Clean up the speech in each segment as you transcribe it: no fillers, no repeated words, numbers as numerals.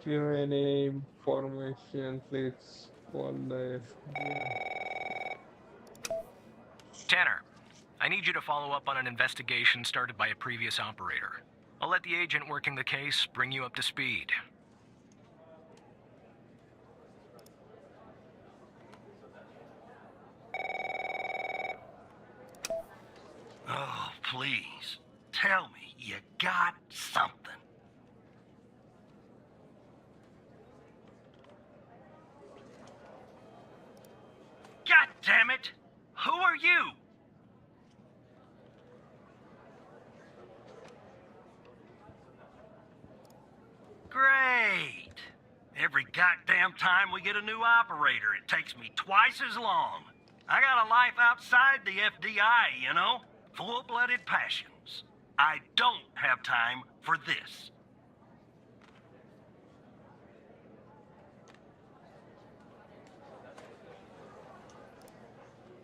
If you have any information, please call the FBI. Tanner, I need you to follow up on an investigation started by a previous operator. I'll let the agent working the case bring you up to speed. Oh, please. Tell me you got something. God damn it! Who are you? Great. Every goddamn time we get a new operator, it takes me twice as long. I got a life outside the FDI, you know? Full-blooded passions. I don't have time for this.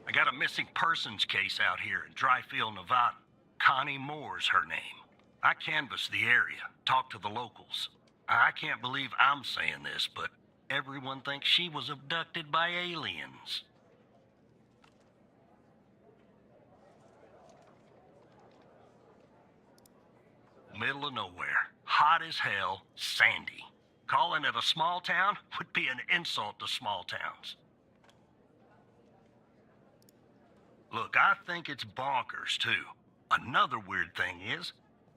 I got a missing persons case out here in Dryfield, Nevada. Connie Moore's her name. I canvassed the area, talked to the locals. I can't believe I'm saying this, but everyone thinks she was abducted by aliens. Middle of nowhere, hot as hell, sandy. Calling it a small town would be an insult to small towns. Look, I think it's bonkers, too. Another weird thing is,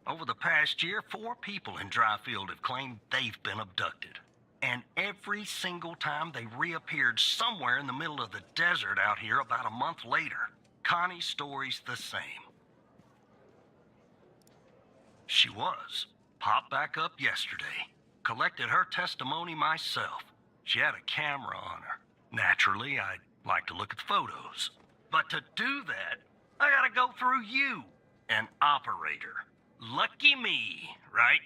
over the past year, 4 people in Dryfield have claimed they've been abducted. And every single time they reappeared somewhere in the middle of the desert out here about a month later. Connie's story's the same. She was. Popped back up yesterday. Collected her testimony myself. She had a camera on her. Naturally, I'd like to look at the photos. But to do that, I gotta go through you, an operator. Lucky me, right?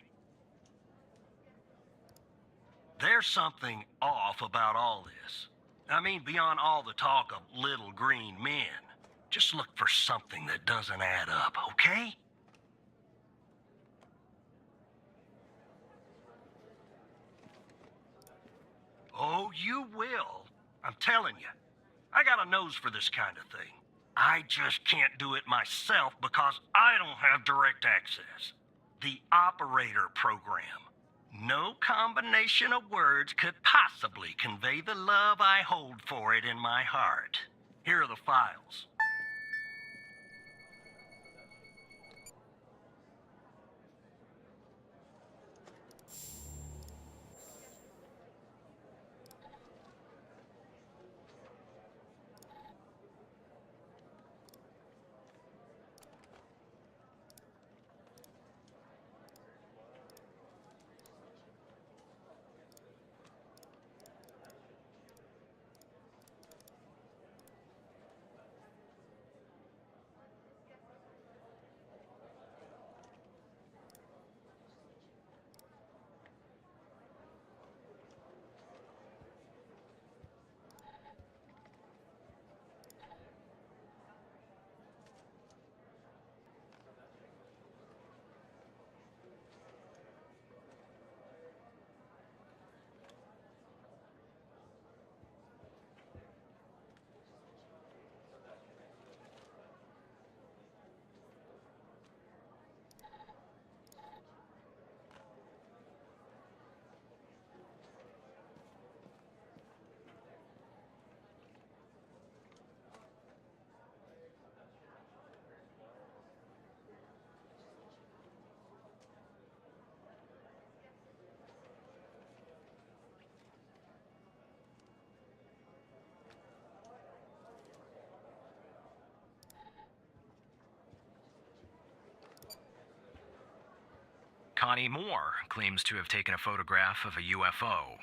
There's something off about all this. I mean, beyond all the talk of little green men. Just look for something that doesn't add up, okay? Oh, you will. I'm telling you. I got a nose for this kind of thing. I just can't do it myself because I don't have direct access. The operator program. No combination of words could possibly convey the love I hold for it in my heart. Here are the files. Connie Moore claims to have taken a photograph of a UFO.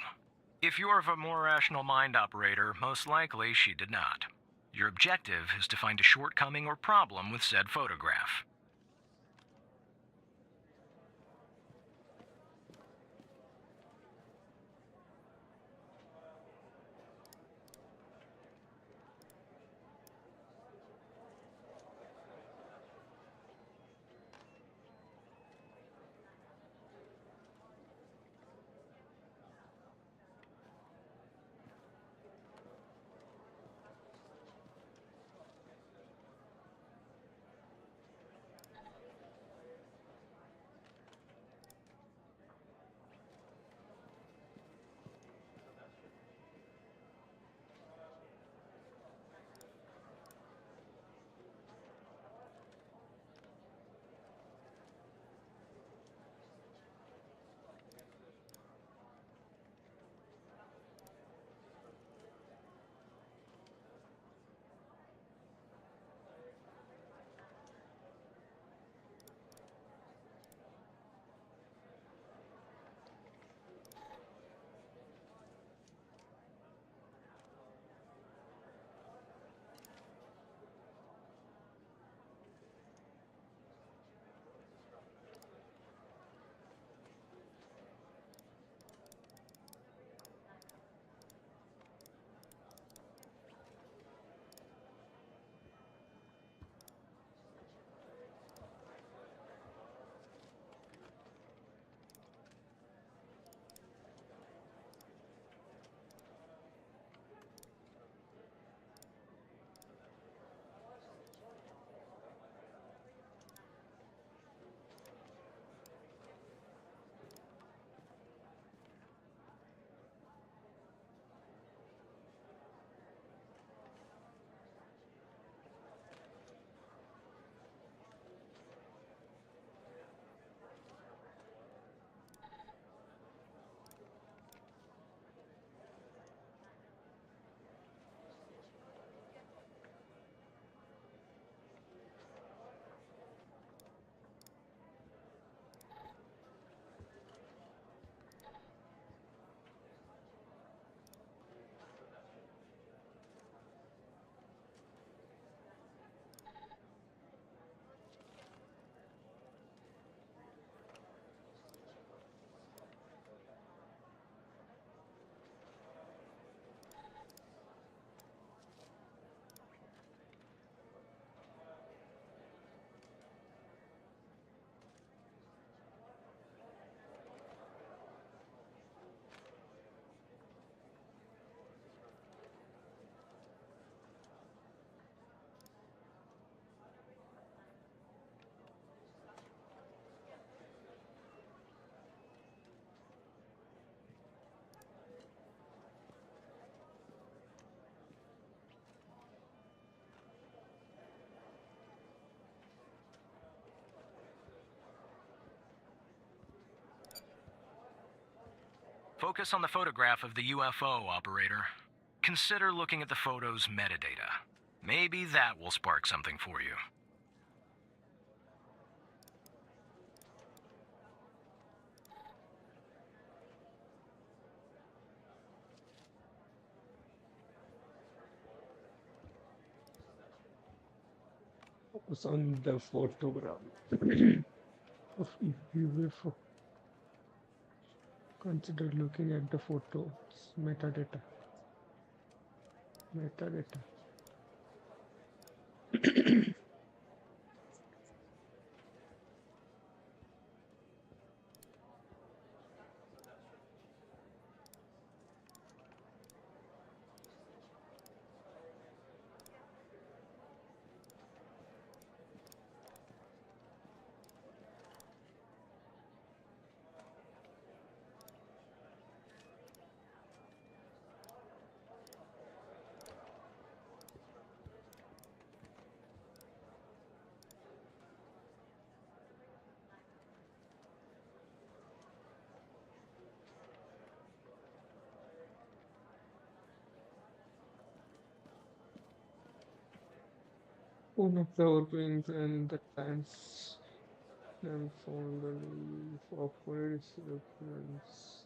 If you're of a more rational mind, operator, most likely she did not. Your objective is to find a shortcoming or problem with said photograph. Focus on the photograph of the UFO, operator. Consider looking at the photo's metadata. Maybe that will spark something for you. Focus on the photograph of UFO. Consider looking at the photos. Metadata. Metadata. One of the organs and the and found the leaf of its reference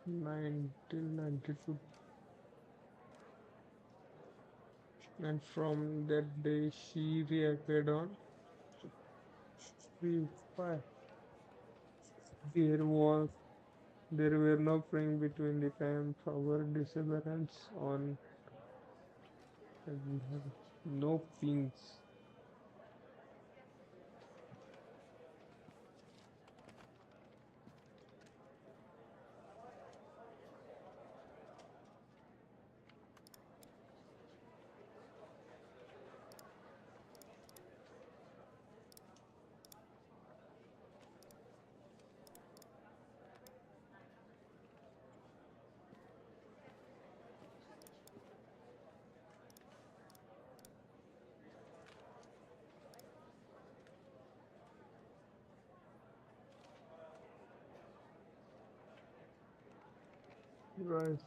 1992, and from that day she reacted on free fire. There was there were no praying between the time of our disappearance on and no pings. Right.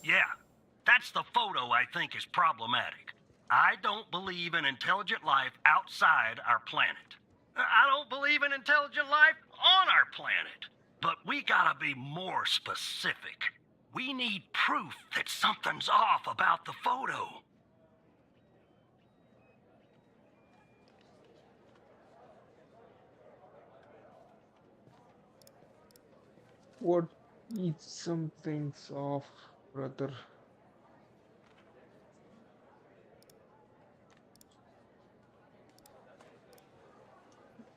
Yeah, that's the photo I think is problematic. I don't believe in intelligent life outside our planet. I don't believe in intelligent life on our planet. But we gotta be more specific. We need proof that something's off about the photo. What is something's off, brother?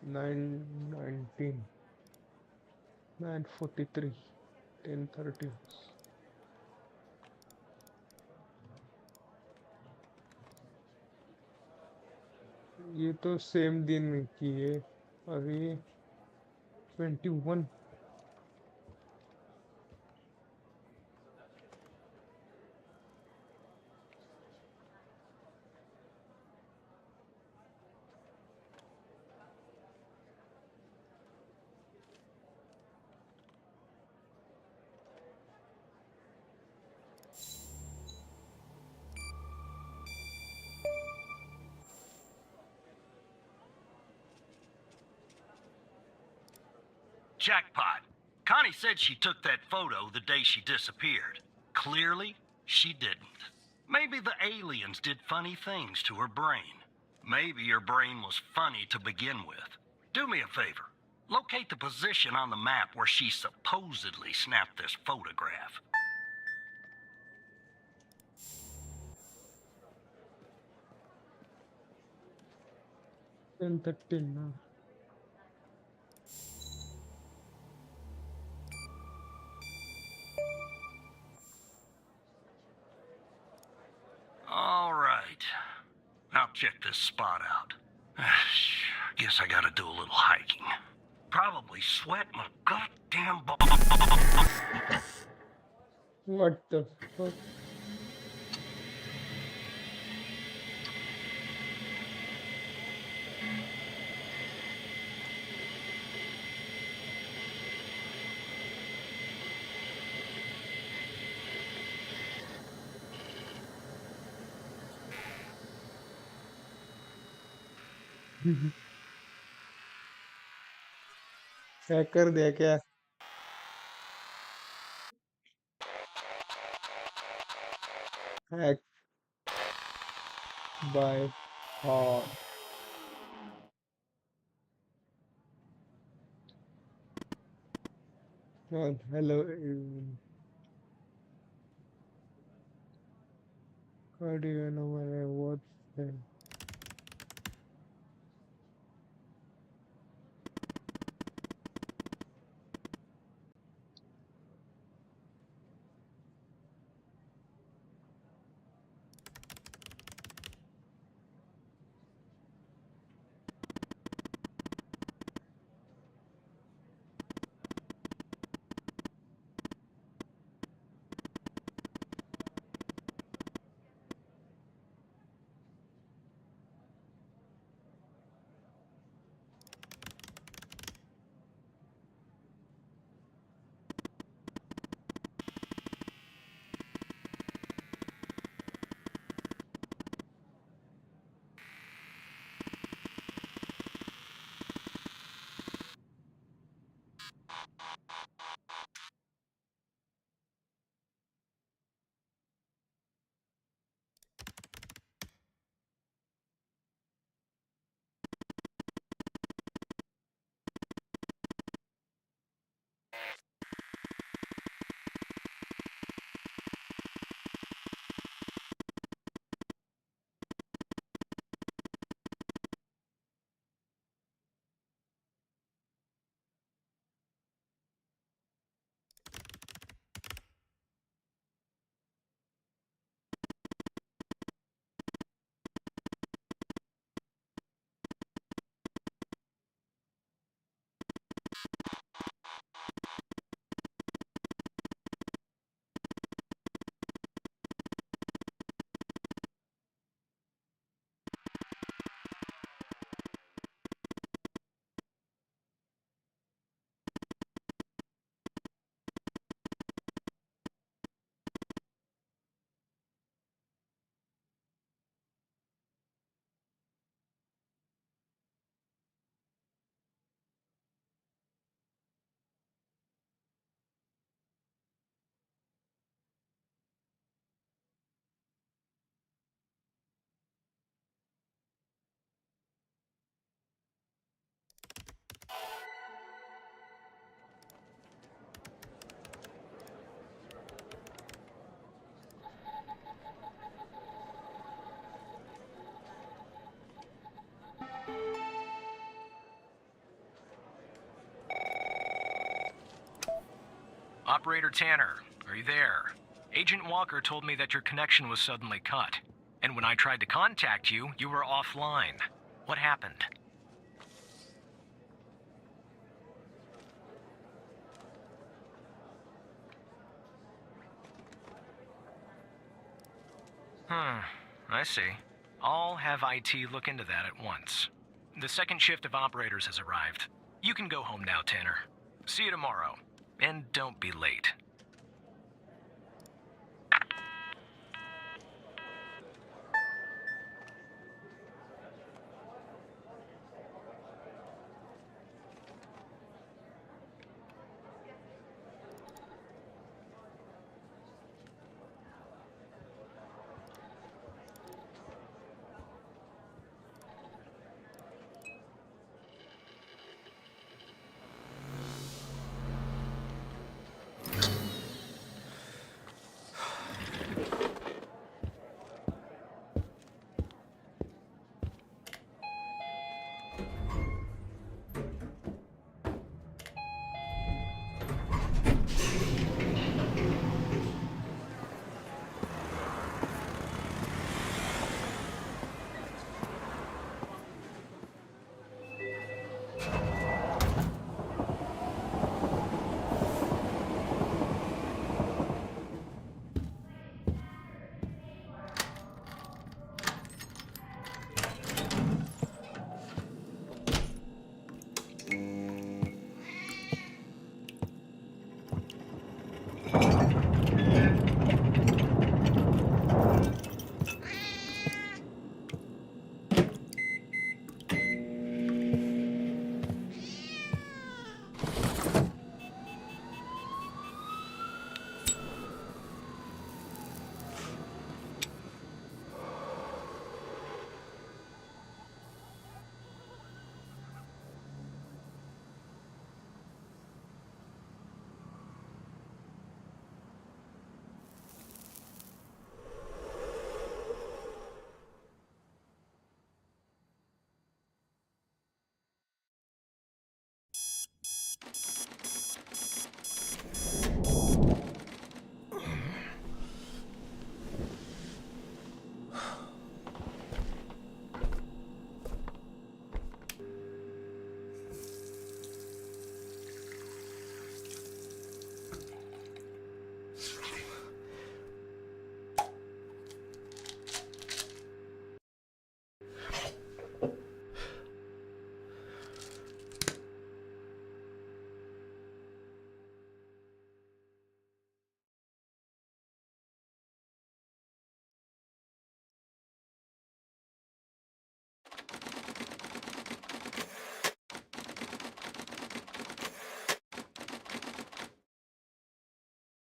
Nine 19, 9:43, 10:30. ये तो same दिन में की है अभी 21. Jackpot. Connie said she took that photo the day she disappeared. Clearly, she didn't. Maybe the aliens did funny things to her brain. Maybe her brain was funny to begin with. Do me a favor. Locate the position on the map where she supposedly snapped this photograph. Ten 13 now. All right. I'll check this spot out. Guess I gotta do a little hiking. Probably sweat my goddamn balls. What the fuck? Hacker दिया क्या? Hacked by Hawk. Oh, hello, how do you know my what's name? Operator Tanner, are you there? Agent Walker told me that your connection was suddenly cut. And when I tried to contact you, you were offline. What happened? I see. I'll have IT look into that at once. The second shift of operators has arrived. You can go home now, Tanner. See you tomorrow. And don't be late.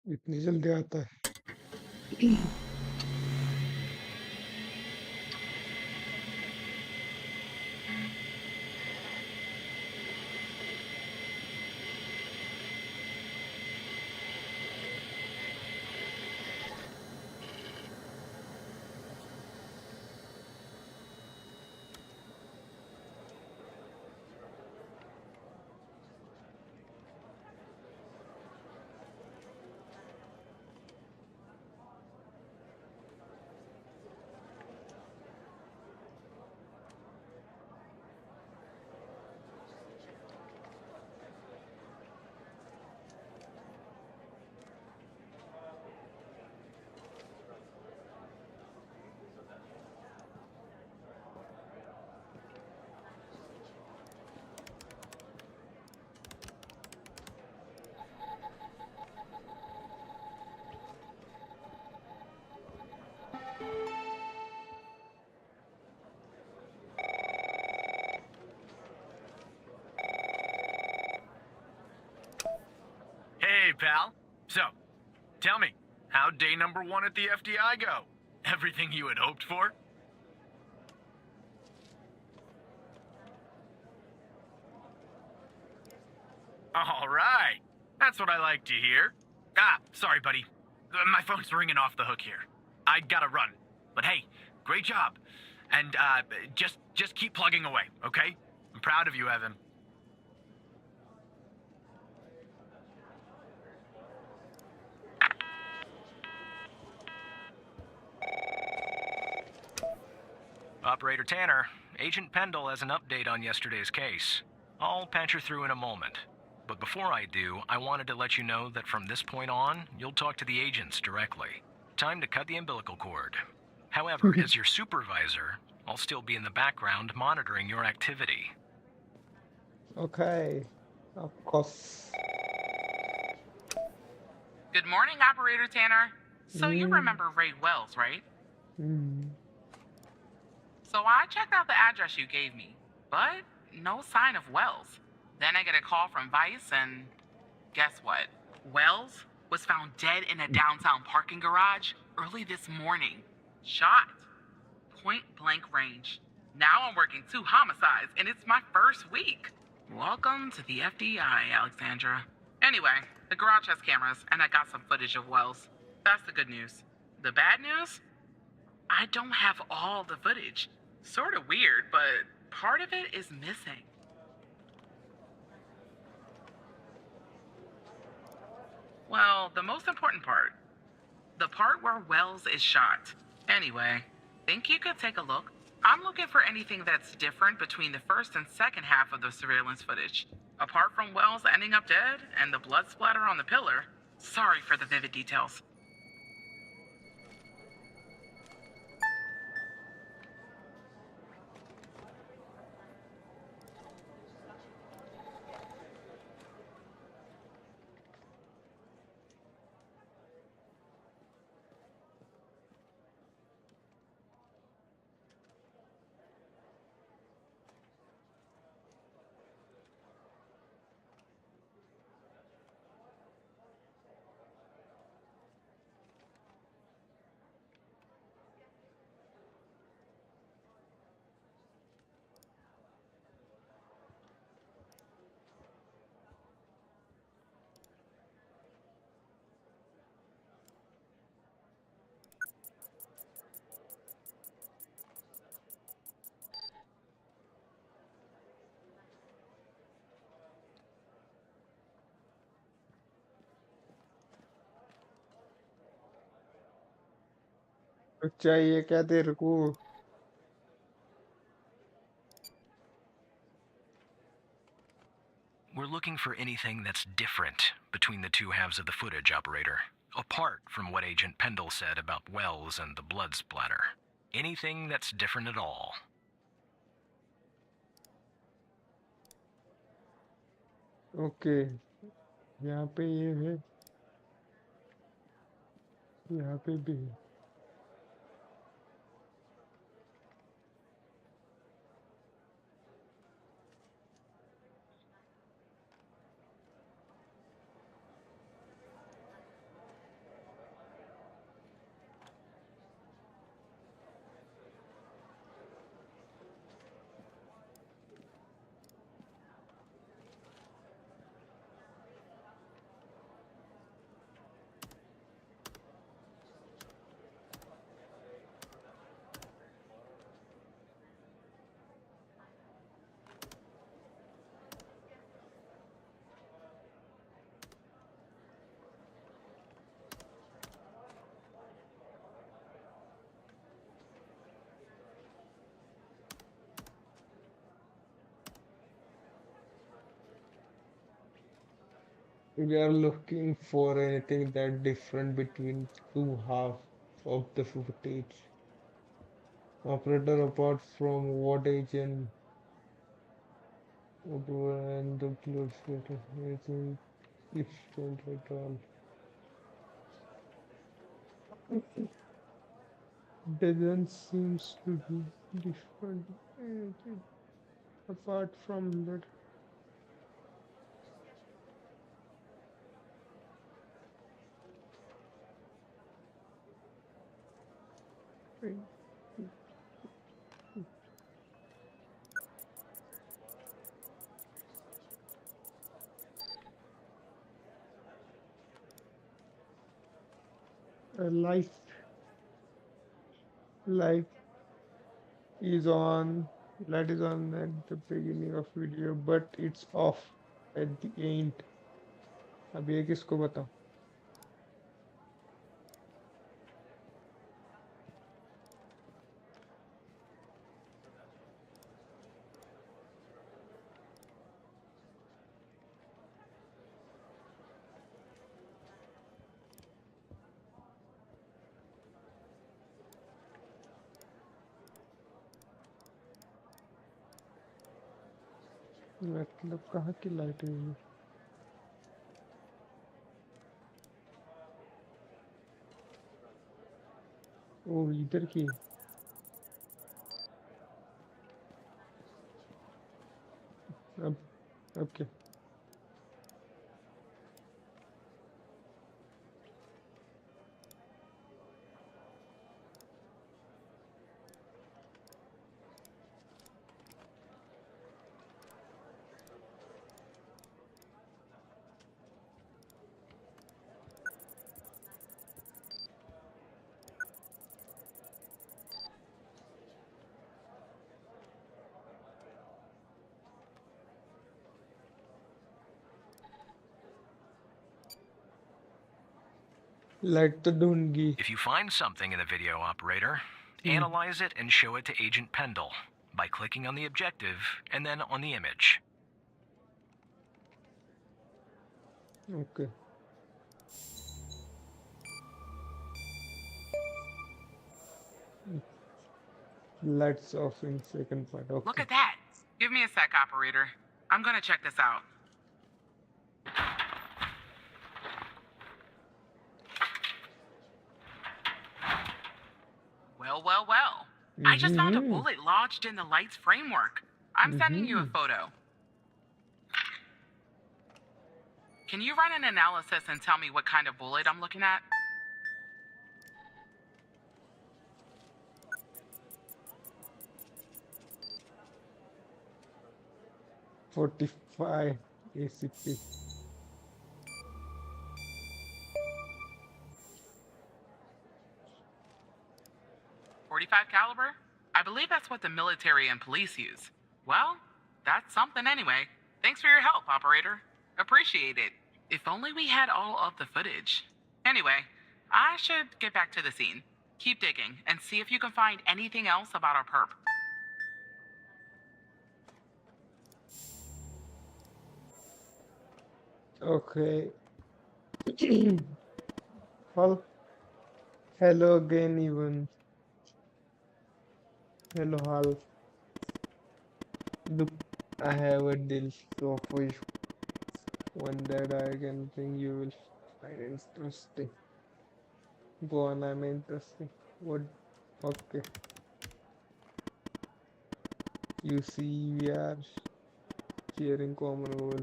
इतनी जल्दी आता है? Hey, pal. So, tell me, how'd day number 1 at the FDI go? Everything you had hoped for? All right. That's what I like to hear. Sorry, buddy. My phone's ringing off the hook here. I gotta run. But hey, great job. And, just keep plugging away, okay? I'm proud of you, Evan. Operator Tanner, Agent Pendle has an update on yesterday's case. I'll patch her through in a moment. But before I do, I wanted to let you know that from this point on, you'll talk to the agents directly. Time to cut the umbilical cord. However, as your supervisor, I'll still be in the background monitoring your activity. Okay, of course. Good morning, Operator Tanner. So you Mm. remember Ray Wells, right? Mm. So I checked out the address you gave me, but no sign of Wells. Then I get a call from Vice, and guess what? Wells was found dead in a downtown parking garage early this morning. Shot. Point blank range. Now I'm working 2 homicides, and it's my first week. Welcome to the FDI, Alexandra. Anyway, the garage has cameras, and I got some footage of Wells. That's the good news. The bad news? I don't have all the footage. Sort of weird, but part of it is missing. Well, the most important part. The part where Wells is shot. Anyway, think you could take a look? I'm looking for anything that's different between the first and second half of the surveillance footage. Apart from Wells ending up dead and the blood splatter on the pillar. Sorry for the vivid details. तो चाहिए क्या तेरे को? We're looking for anything that's different between the two halves of the footage, Operator. Apart from what Agent Pendle said about Wells and the blood splatter. Anything that's different at all. Okay, यहाँ पे ये है, यहाँ पे भी है. We are looking for anything that different between two halves of the footage. Operator, apart from what agent and the close anything different at all. Doesn't seems to be different anything apart from that. Life light is on light is on at the beginning of video but it's off at the end. अब ये किसको बताऊं? मतलब कहाँ की light है ये? ओ इधर की अब क्या लाइट तो ढूंढगी. If you find something in the video, operator, analyze it and show it to Agent Pendle by clicking on the objective and then on the image. Okay. Lights off in second part. Okay. Look at that. Give me a sec, operator. I'm gonna check this out. Well. I just found a bullet lodged in the light's framework. I'm sending you a photo. Can you run an analysis and tell me what kind of bullet I'm looking at? .45 ACP. 45 caliber? I believe that's what the military and police use. Well, that's something anyway. Thanks for your help, operator. Appreciate it. If only we had all of the footage. Anyway, I should get back to the scene. Keep digging and see if you can find anything else about our perp. Okay. Well, hello again, even. Hello, Hal. Look, I have a deal for you. One that I can think you will find interesting. Go on, I'm interesting. What? Okay. You see, we are sharing common goal.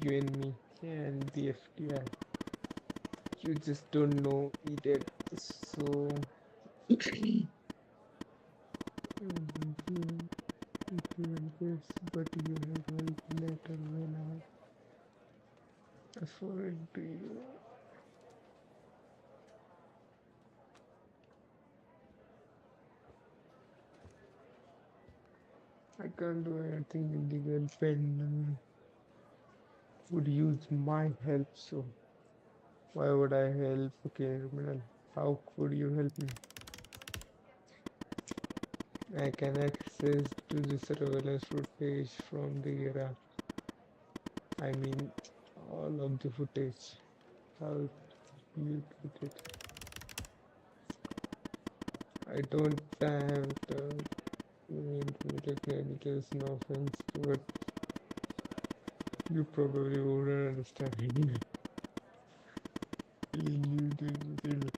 You and me and the FTI. You just don't know it. So. But you have helped later when I afford to you. I can't do anything illegal. Pen would use my help, so why would I help a criminal? How could you help me? I can access to the surveillance footage from the era. I mean, all all of the footage. How you put it? I don't have the technical details, no offense, but you probably wouldn't understand anyway. You didn't.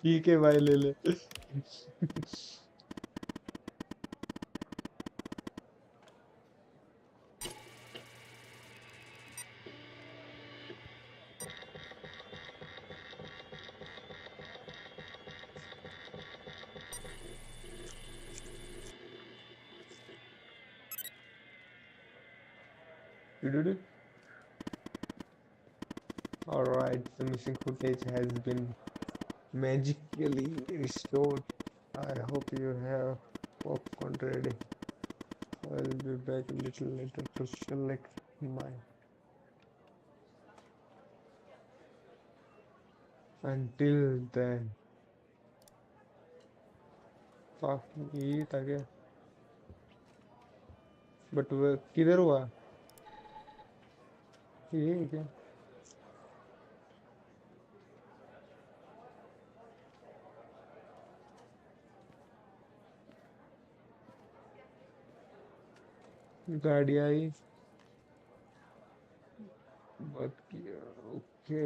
ठीक है भाई ले ले Alright, the missing footage has been magically restored. I hope you have popcorn ready. I'll be back a little later to select mine. Until then, fuck ये था क्या? But वो किधर हुआ? ये क्या? गाड़ी आई बात किया okay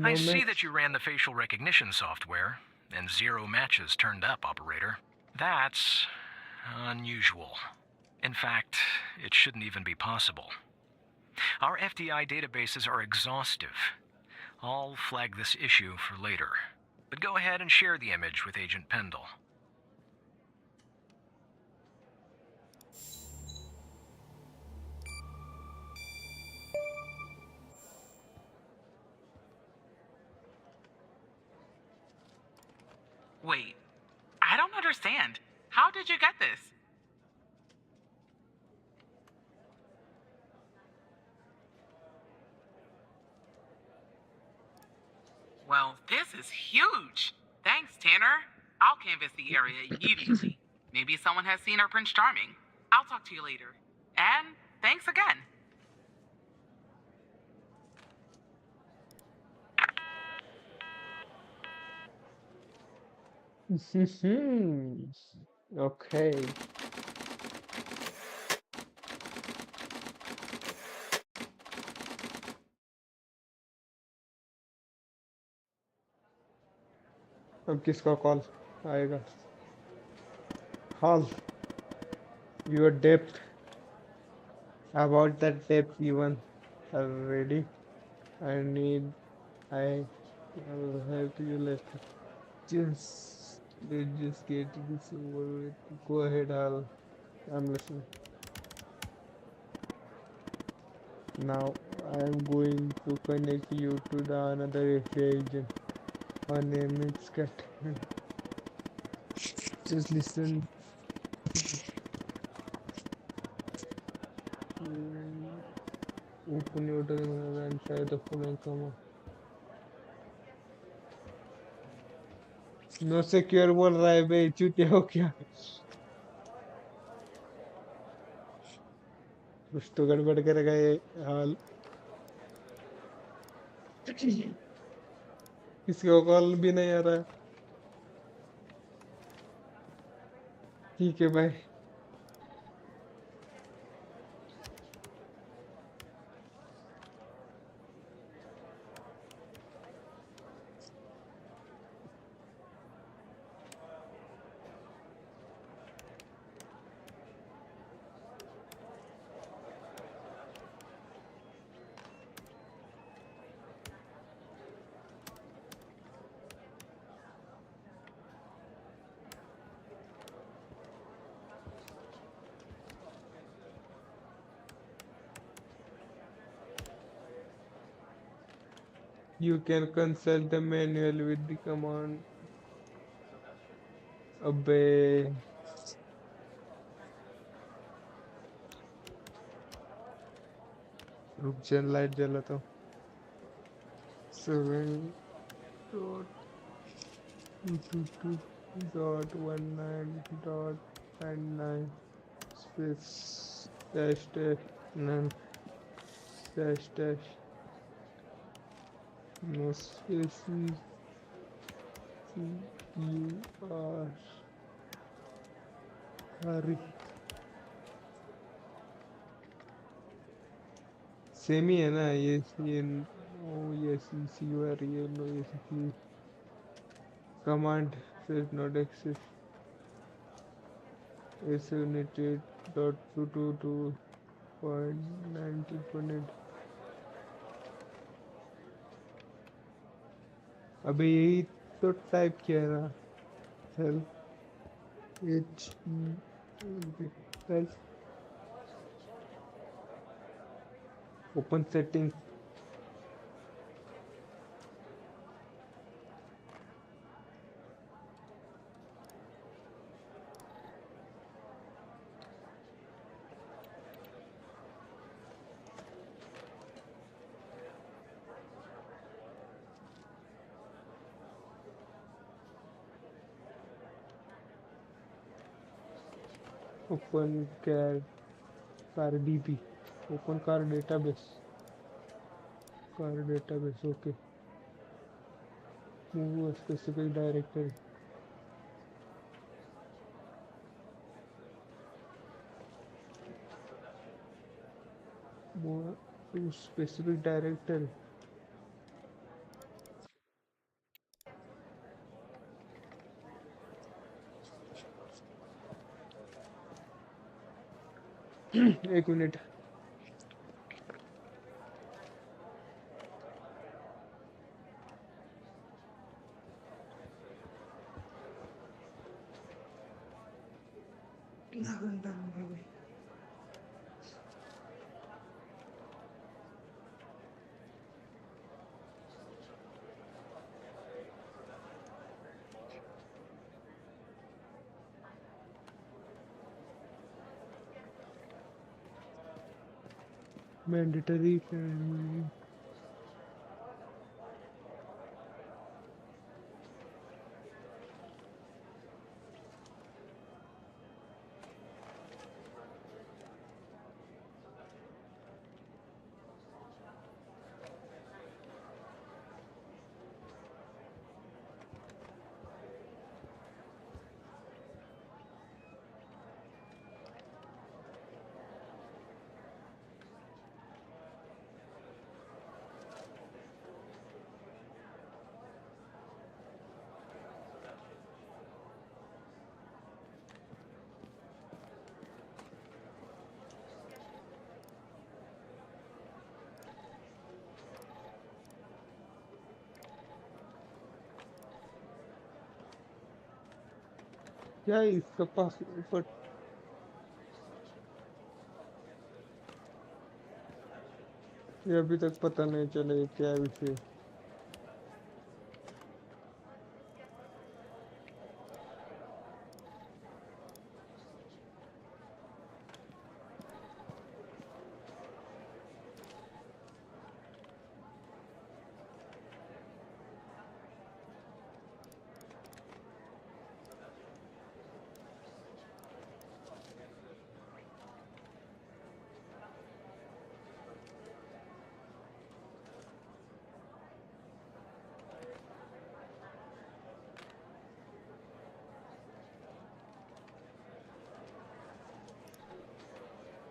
I see that you ran the facial recognition software, and 0 matches turned up, operator. That's unusual. In fact, it shouldn't even be possible. Our FDI databases are exhaustive. I'll flag this issue for later. But go ahead and share the image with Agent Pendle. Wait, I don't understand. How did you get this? Well, this is huge. Thanks, Tanner. I'll canvass the area immediately. Maybe someone has seen our Prince Charming. I'll talk to you later. And thanks again. Okay. अब किसका call आएगा? Hal, your depth. About that depth even already. I need. I will help you later. Let's just get this over with. Go ahead, Hal. I'm listening. Now I am going to connect you to the another FA agent. Her name is Kat. Just listen. Open your terminal and try the following command. No secure बोल रहा है बे, चूतिया हो क्या? कुछ तो गड़बड़ करेगा ये हाल. किसी को कॉल भी नहीं आ रहा है. ठीक है भाई. You can consult the manual with the command. अबे रुक जा, लाइट जलाता हूँ. 7.222.19.9 space dash dash none dash dash no spaces you are hurry. Same ही है ना ये ओ यस यू आर ये no yes command says not access is united dot 222.19.8. अबे यही तो टाइप किया है ना. Help H help open setting. Open car DP. Open car database. Car database. Okay. Move specific directory. Move to specific directory. एक minute. Mandatory क्या है इसका पास, पर ये अभी तक पता नहीं चला ये क्या विषय।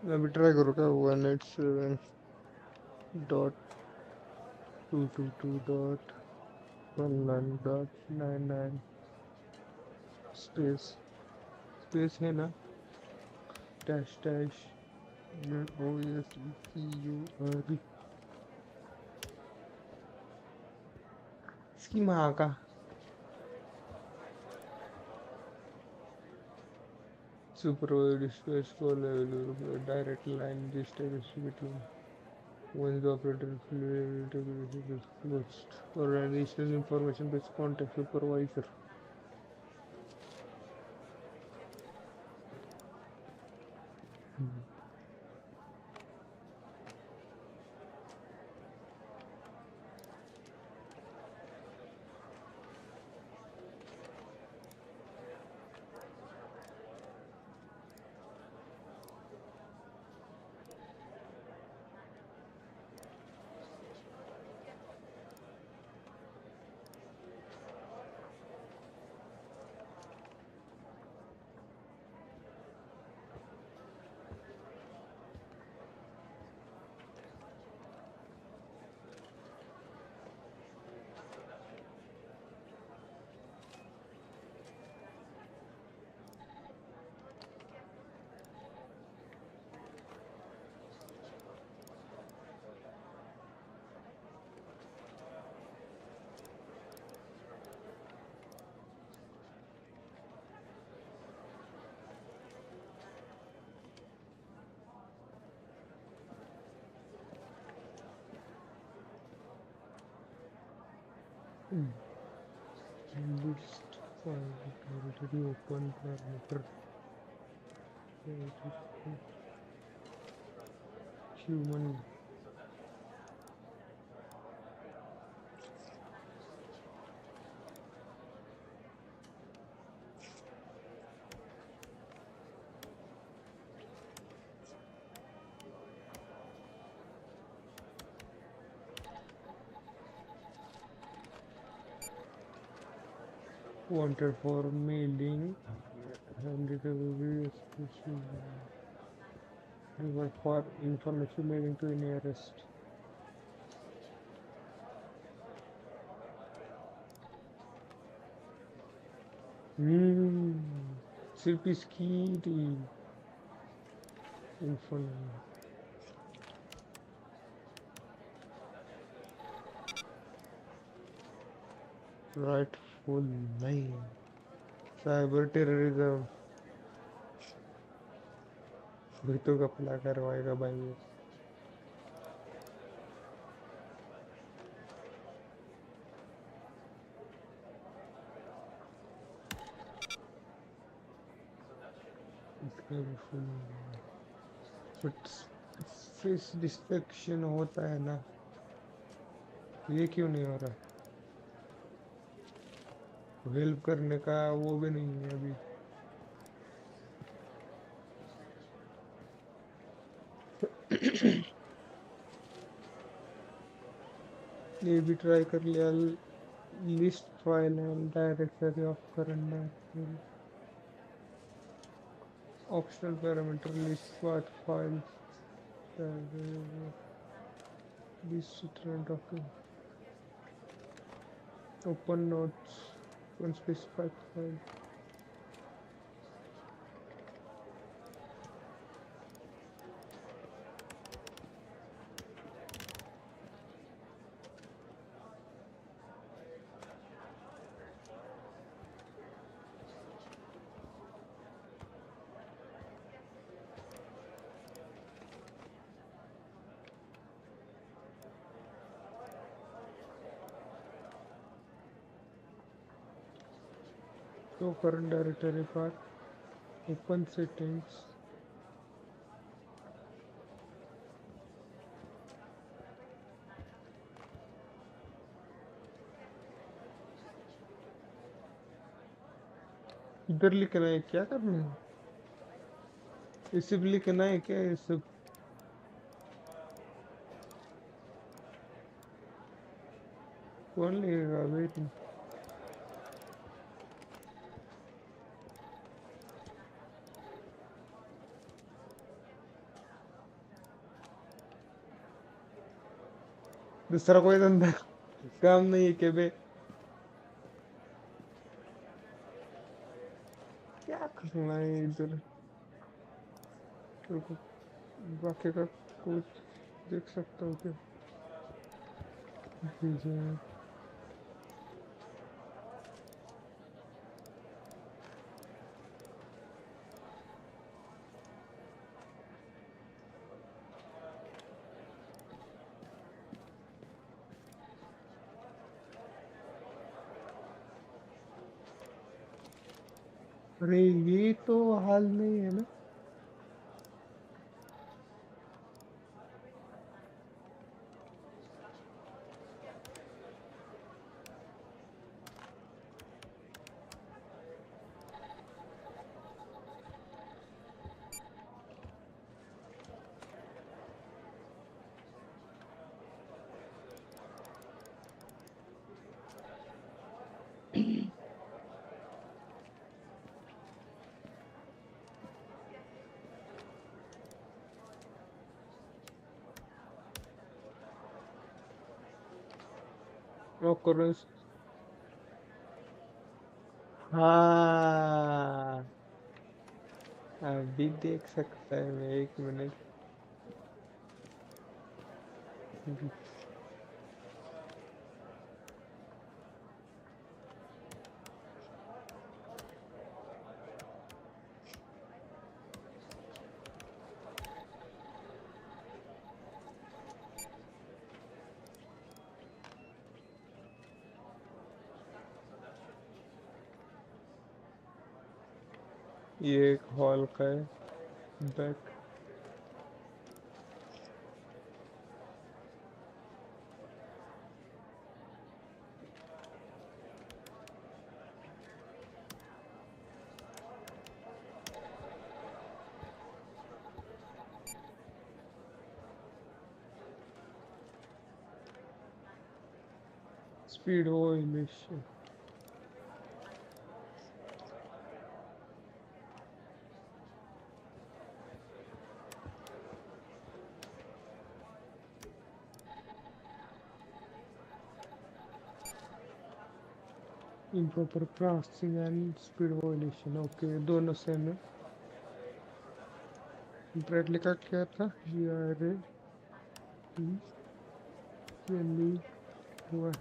मैं अभी ट्राई करूँगा 187.222.19.99 स्पेस स्पेस है ना, डैश डैश OSECUR इसकी माँ का supervised space call available direct line established between once the operator is closed or additional information based contact supervisor. List file already open parameter human 1 for mailing and it will be special for information mailing to any arrest. सिर्फ इसकी info नहीं है. Rightful name. Cyber terrorism. भी तो कपला करवाएगा भाई ये. इसका भी full name. But face detection होता है ना, ये क्यों नहीं हो रहा? हेल्प करने का वो भी नहीं है अभी. ये भी ट्राई कर लिया. List file and directory of current directory. Optional parameter list path files. List document. Open notes unspecified file. Show current directory path. Open settings. इधर लिखना है, क्या करना है? ये सिर्फ लिखना है क्या? ये सब कौन लिखेगा बेटी? दूसरा कोई धंधा काम नहीं है क्या बे? क्या करना है इधर? रुको, बाकी का कुछ देख सकता हूँ क्या? भेजे। अरे ये तो हाल नहीं है ना? occurrence। हाँ, अभी देख सकता है मैं, 1 मिनट। ये एक हॉल का है, बैक। स्पीड हो emission. improper processing and speed violation। Okay, दोनों सेम है। ब्रेड लिखा क्या था? GRA हुआ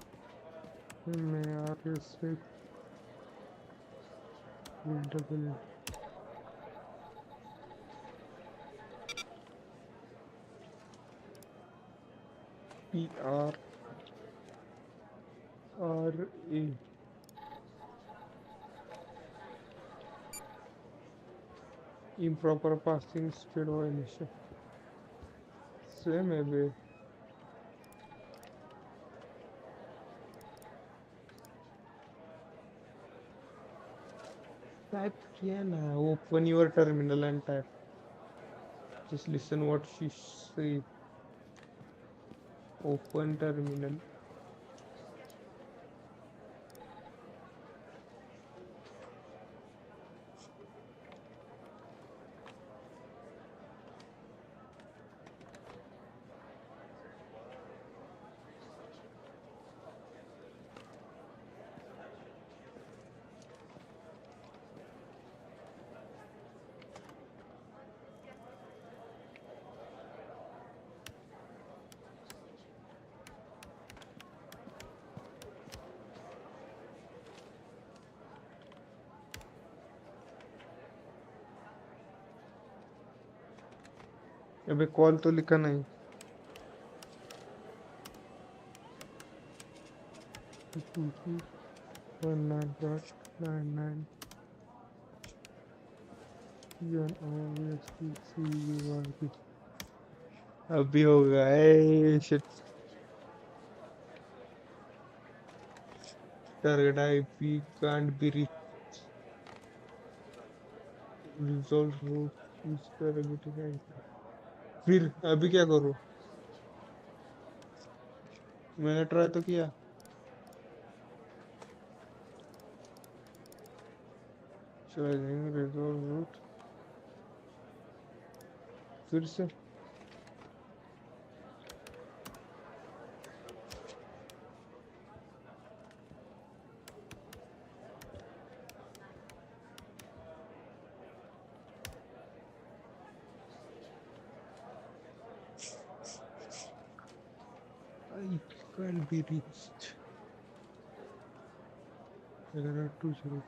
MAR से double PRRA। improper passing speed violation same है बे। टाइप किया ना, open your terminal and type, just listen what she say। open terminal। अबे कॉल तो लिखा नहीं। 19.99 अभी होगा ए shit target IP can't be resolved route is targeting IP फिर अभी क्या करूँ मैंने ट्राई तो किया charging resolve route फिर से I can't be reached error to zero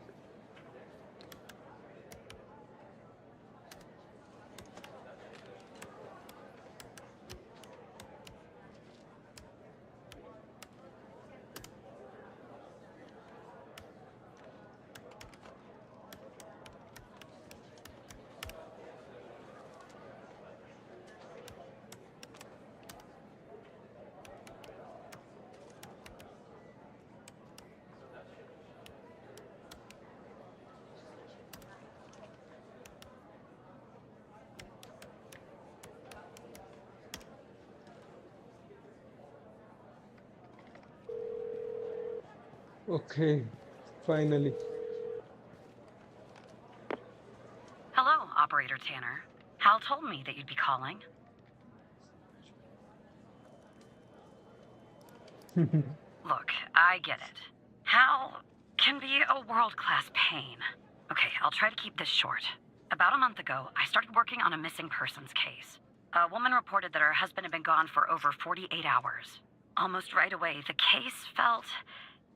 okay finally Hello, Operator Tanner. Hal told me that you'd be calling. Look, I get it. Hal can be a world-class pain. Okay, I'll try to keep this short. About a month ago, I started working on a missing persons case. A woman reported that her husband had been gone for over 48 hours. Almost right away, the case felt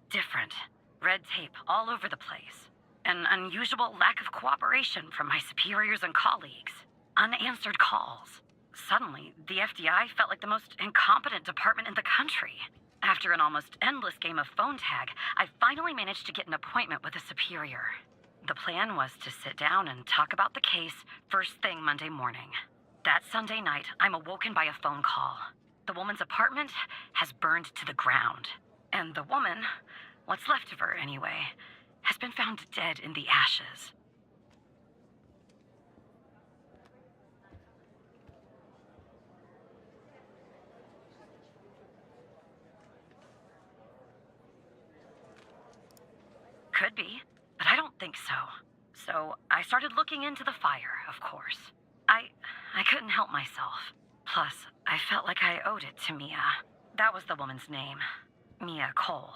different. Red tape all over the place. An unusual lack of cooperation from my superiors and colleagues. Unanswered calls. Suddenly, the FDI felt like the most incompetent department in the country. After an almost endless game of phone tag, I finally managed to get an appointment with a superior. The plan was to sit down and talk about the case first thing Monday morning. That Sunday night, I'm awoken by a phone call. The woman's apartment has burned to the ground. And the woman, what's left of her anyway, has been found dead in the ashes. Could be, but I don't think so. So I started looking into the fire, of course. I couldn't help myself. Plus, I felt like I owed it to Mia. That was the woman's name. Mia Cole.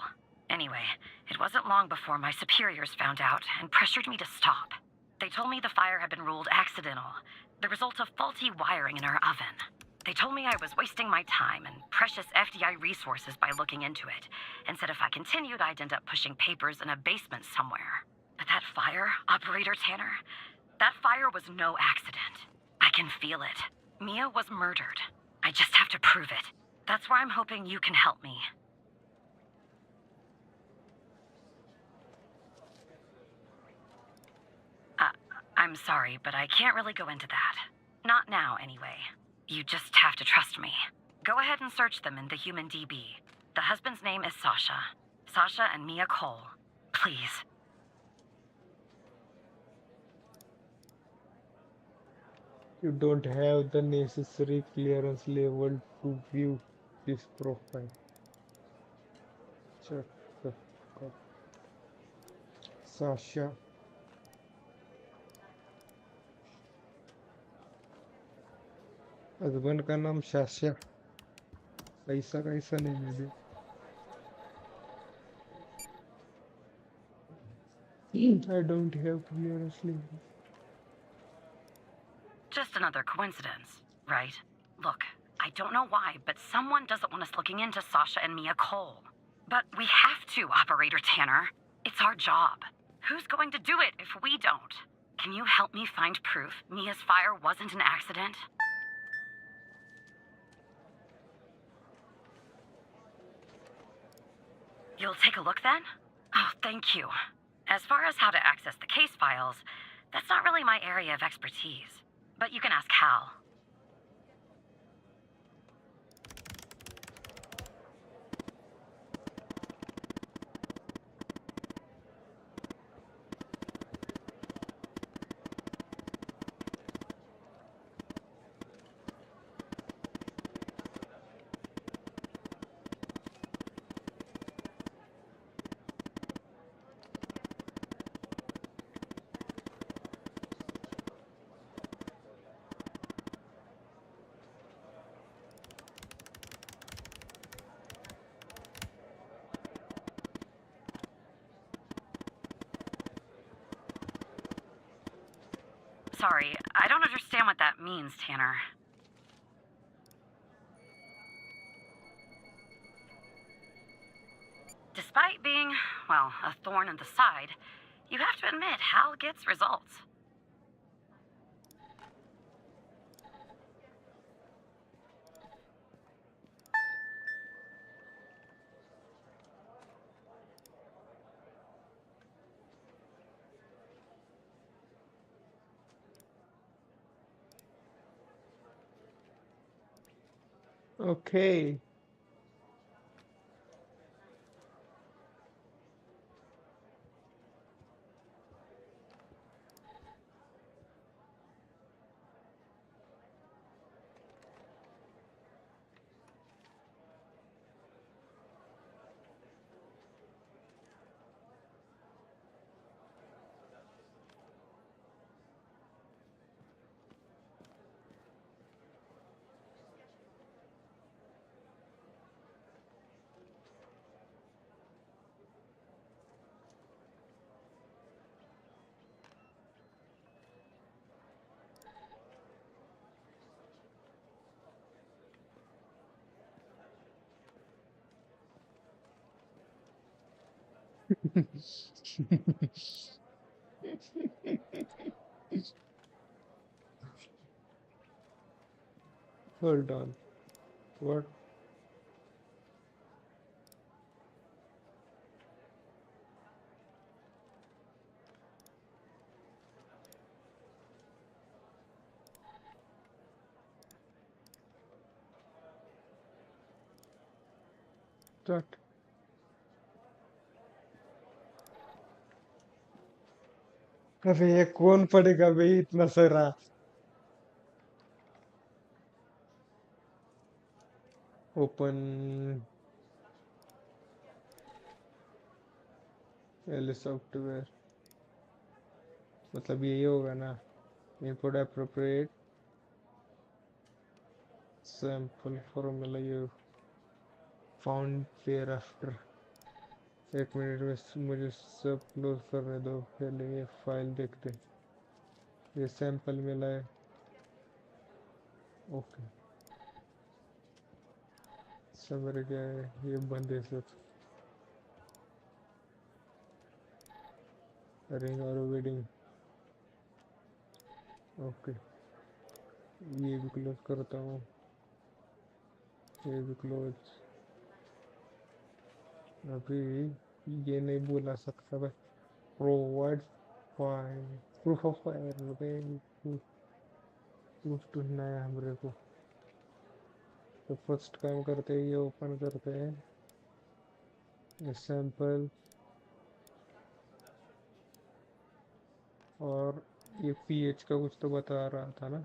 Anyway, it wasn't long before my superiors found out and pressured me to stop. They told me the fire had been ruled accidental, the result of faulty wiring in our oven. They told me I was wasting my time and precious FDI resources by looking into it, and said if I continued, I'd end up pushing papers in a basement somewhere. But that fire, Operator Tanner, that fire was no accident. I can feel it. Mia was murdered. I just have to prove it. That's where I'm hoping you can help me. I'm sorry, but I can't really go into that. Not now, anyway. You just have to trust me. Go ahead and search them in the Human DB. The husband's name is Sasha. Sasha and Mia Cole. Please. you don't have the necessary clearance level to view this profile shut the fuck up Sasha husband का नाम Sasha ऐसा कैसा नहीं है I don't have clearance level Just another coincidence, right? Look, I don't know why, but someone doesn't want us looking into Sasha and Mia Cole. But we have to, Operator Tanner. It's our job. Who's going to do it if we don't? Can you help me find proof Mia's fire wasn't an accident? You'll take a look then? Oh, thank you. As far as how to access the case files, That's not really my area of expertise, but you can ask Hal. Sorry, I don't understand what that means, Tanner. Despite being, well, a thorn in the side, you have to admit Hal gets results. Okay. Hold on. What? That? अरे ये कौन पढ़ेगा भाई इतना सारा? Open LS software मतलब यही होगा ना? Input appropriate sample formula you found thereafter. एक मिनट में मुझे सब क्लोज करने दो, पहले ये फाइल देखते। ये सैंपल मिला है। ओके, समझ गया है, ये बंद है सब। रिंग और वेडिंग। ओके, ये भी क्लोज करता हूँ, ये भी क्लोज। अभी ये नहीं बोला सकता भाई। Provide file proof of file proof ढूंढना है हमारे को। तो फर्स्ट काम करते हैं, ये ओपन करते हैं ये सैंपल, और ये पीएच का कुछ तो बता रहा था ना।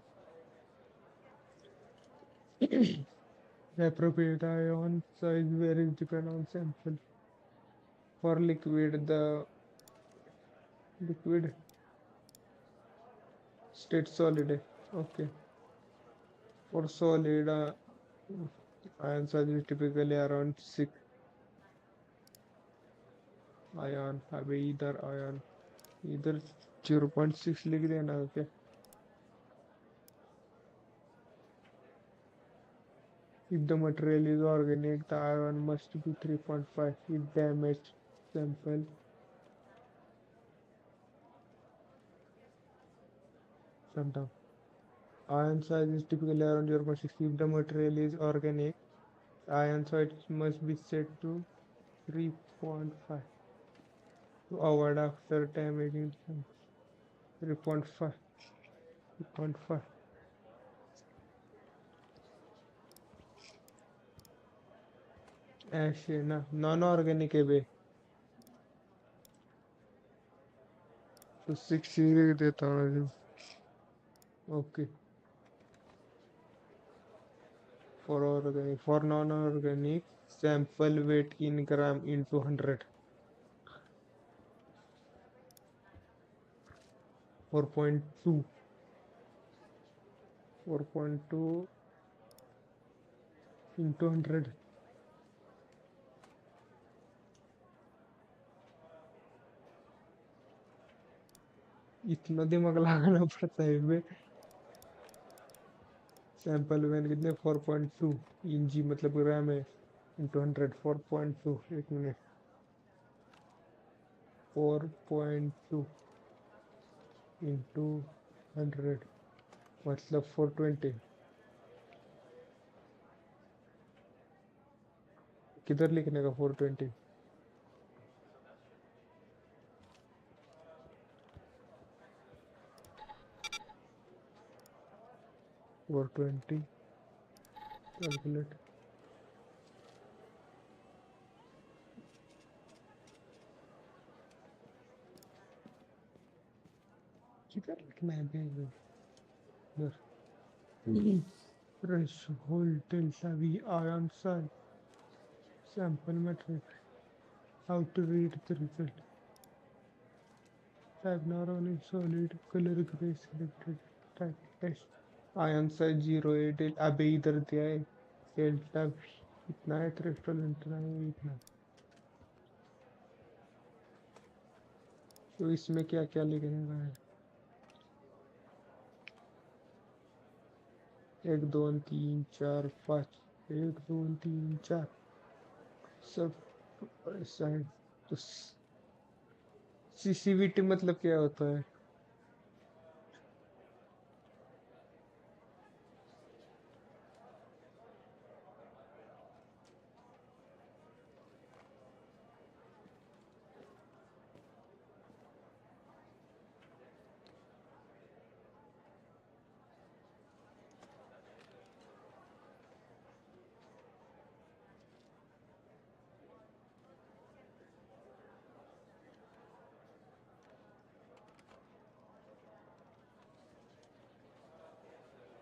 appropriate ion size varies depend on sample. For liquid, the liquid state solid है। Okay. For solid, ion size is typically around 6 ion। अबे इधर ion, इधर 0.6 लिख देना। Okay, if the material is organic, the ion must be 3.5. If damaged sample, sometime ion size is typically around 0.6. If the material is organic, ion size must be set to 3.5 to avoid after damaging sample. 3.5. 3.5. ऐसे ना non organic है बे तो 6 लिख देता हूँ okay for non-organic sample weight in gram into 100 4.2 4.2 into 100 इतना दिमाग लगाना पड़ता है बे सैंपल वेट कितने 4.2 इंची मतलब ग्राम है into 100 4.2 एक मिनट 4.2 into 100 मतलब 420 किधर लिखने का 420 420 कैलकुलेट किधर लिखना है बे इधर threshold delta V ion size sample metric how to read the result type narrowly solid color gray selected type test ion size 0 del अबे इधर दिया है डेल्टा इतना है थ्रेशोल्ड इतना है इतना तो इसमें क्या क्या लिखने का है 1 2 3 4 5 1 2 3 4 सब ऐसा है तो सीसीवीटी मतलब क्या होता है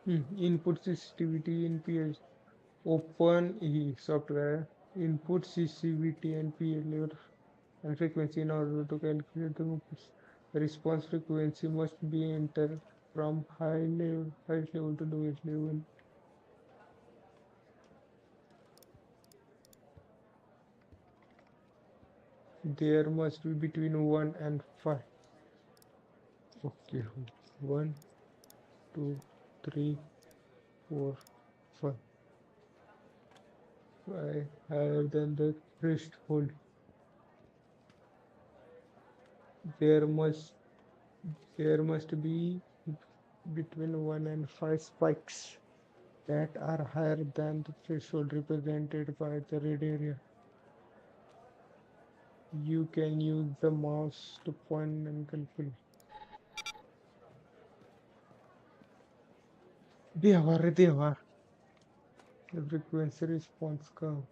input sensitivity in pH open e software input CCVT and pH level and frequency in order to calculate the inputs. The response frequency must be entered from highest level to lowest level. There must be between 1 and 5. Okay, 1 2 3 4 5 higher than the threshold. There must be between 1 and 5 spikes that are higher than the threshold represented by the red area. You can use the mouse to point and calculate. देवा the frequency response curve.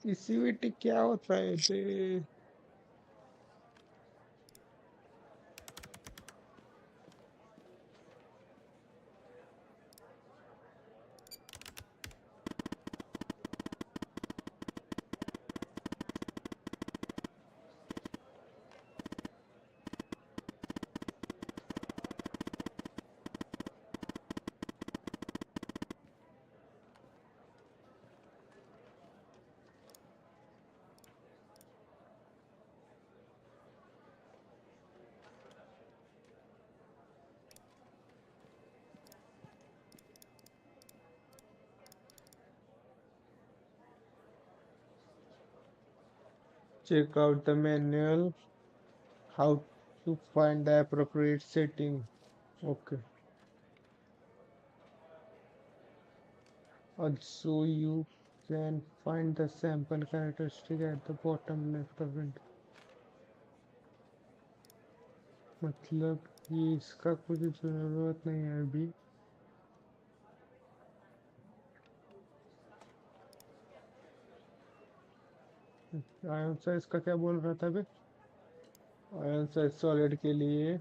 सीसीवीटी क्या होता है बे Check out the manual how to find the appropriate setting. Okay. Also, you can find the sample characteristic at the bottom left of it. मतलब ये इसका कुछ जरूरत नहीं है अभी. आयन साइज का क्या बोल रहा था अभी? आयन साइज सॉलिड के लिए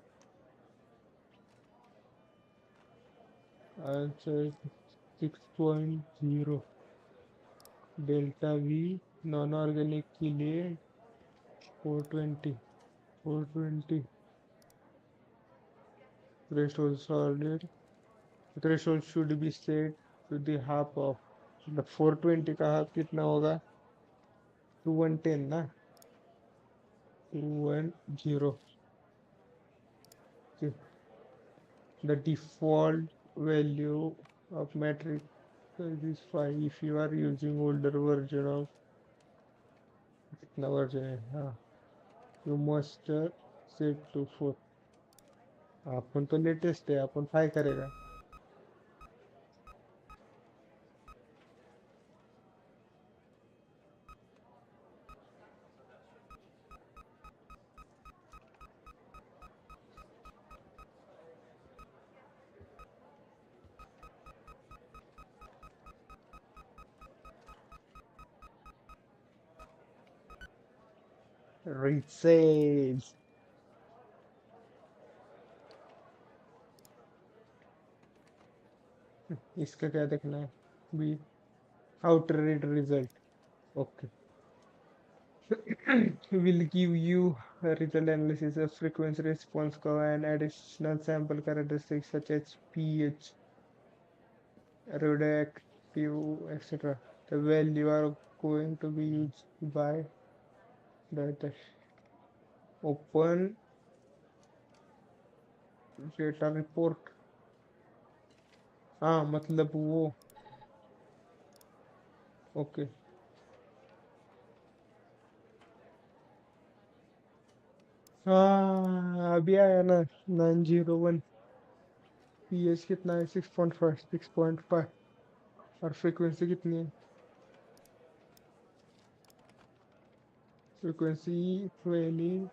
ion size 6.0, delta we non organic के लिए 420 threshold solid. Threshold should be set to the half of, मतलब 420 का हाफ कितना होगा? 2110 ना, 210. Okay. The default value of metric is 5 if you are using older version of, कितना version है? हाँ, you must set to 4. अपन तो लेटेस्ट है, अपन 5 करेगा. Resales. इसका क्या देखना है? Be outer read result. Okay. Will give you a result analysis of frequency response curve and additional sample characteristics such as pH, radioactive, etc. The value are going to be used by the open data report. हाँ मतलब वो. Okay. हाँ अभी आया ना 901. PH कितना है? 6.5. और फ्रीक्वेंसी कितनी है? Frequency valley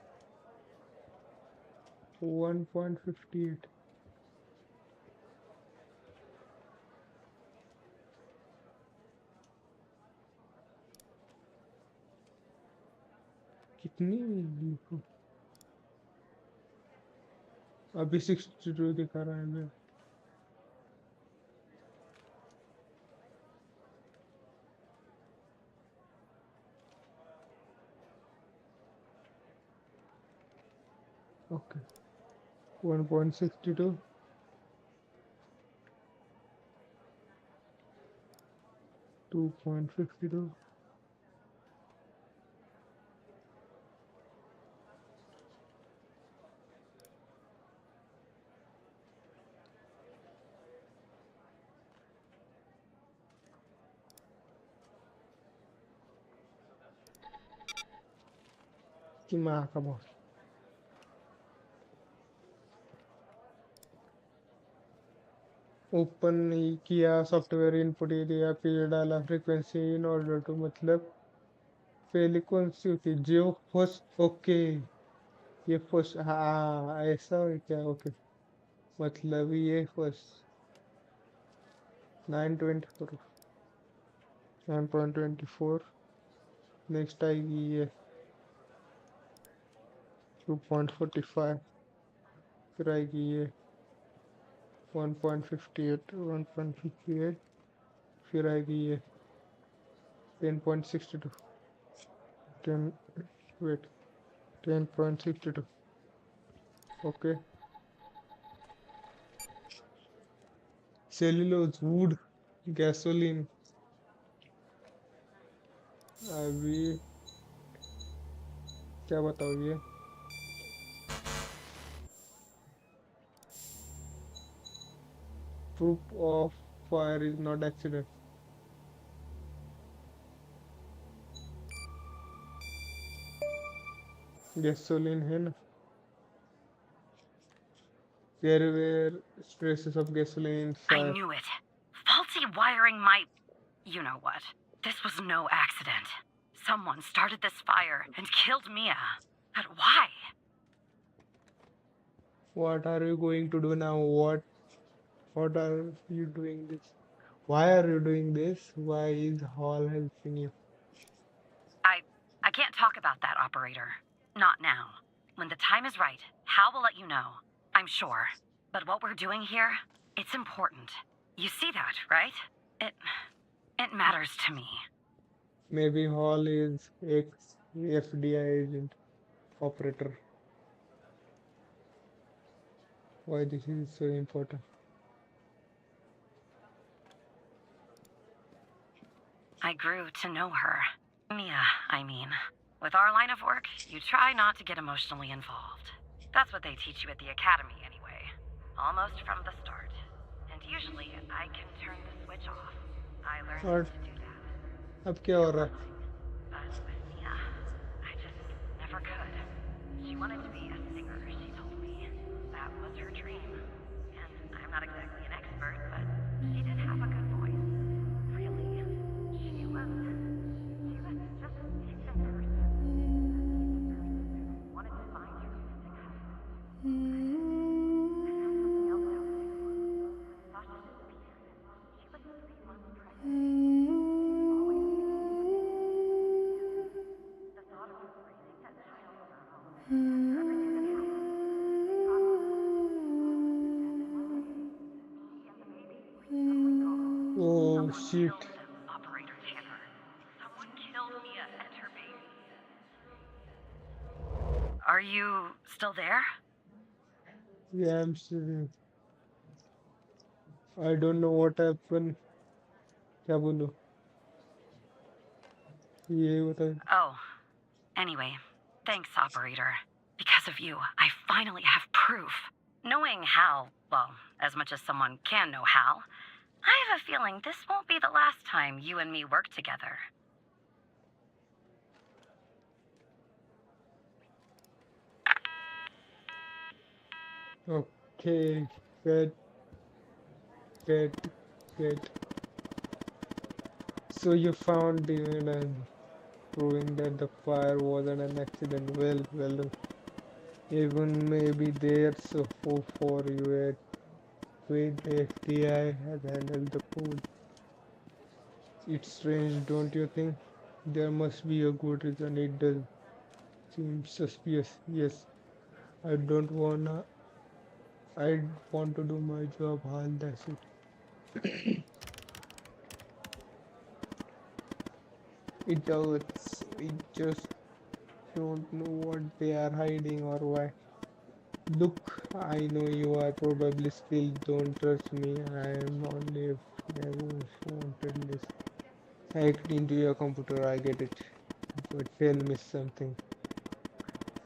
1.58. कितनी लिखो? अभी 62 दिखा रहा है मैं. ओके. 1.62, 2.52. दिमाग का बहुत. ओपन नहीं किया सॉफ्टवेयर, इनपुट एरिया, पीरियड डाला, फ्रीक्वेंसी इन ऑर्डर टू, मतलब पहले कौन सी होती? जियो फर्स्ट. ओके. ये फर्स्ट. हाँ ऐसा है क्या? ओके. मतलब ये फर्स्ट 924, 9.24. नेक्स्ट आएगी ये 2.45. फिर आएगी ये 1.58, 1.58. फिर आएगी ये 10.62. 10, wait, 10.62. Okay. Cellulose, wood, gasoline. अभी क्या बताओ ये? Proof of fire is not accident. gasoline है ना, there were traces of gasoline I fire. knew it. Faulty wiring might. You know what? This was no accident. Someone started this fire and killed Mia. But why? What are you going to do now? What are you doing this? Why are you doing this? Why is Hall helping you? I can't talk about that, operator. Not now. When the time is right, Hal will let you know. I'm sure. But what we're doing here, it's important. You see that, right? It matters to me. Maybe Hall is ex-FBI agent, operator. Why this is so important? I grew to know her. Mia, I mean. With our line of work, you try not to get emotionally involved. That's what they teach you at the academy, anyway. Almost from the start. And usually, I can turn the switch off. I learned और to do that. अब क्या हो रहा है? But with Mia, I just never could. She wanted to be a singer, she told me. That was her dream. And I'm not exactly an expert, but she did have a good voice. Really. She was just a decent person. Wanted to find her music husband. I found something else out too. Sasha disappeared. She was 3 months pregnant. The thought of her raising that child on her own, after everything that happened, they got on. And then one day, she and the baby were suddenly gone. Oh Someone shit! killed them, Operator Tanner. Someone killed Mia and her baby. Are you still there? Yeah, I'm serious. I don't know what happened. क्या बोलूं? ये बता. Oh, anyway, thanks, Operator. Because of you, I finally have proof. Knowing Hal, well, as much as someone can know Hal, I have a feeling this won't be the last time you and me work together. Okay, good. So you found the evidence proving that the fire wasn't an accident. Well, even maybe there's a hope for you at way the FBI has handled the pool. It's strange, don't you think? There must be a good reason. It does seem suspicious. Yes, I don't wanna. I want to do my job, Hal. That's it. It hurts. We just don't know what they are hiding or why. Look, I know you are probably still don't trust me. I am only if I wanted this hacked into your computer. I get it. But tell me something.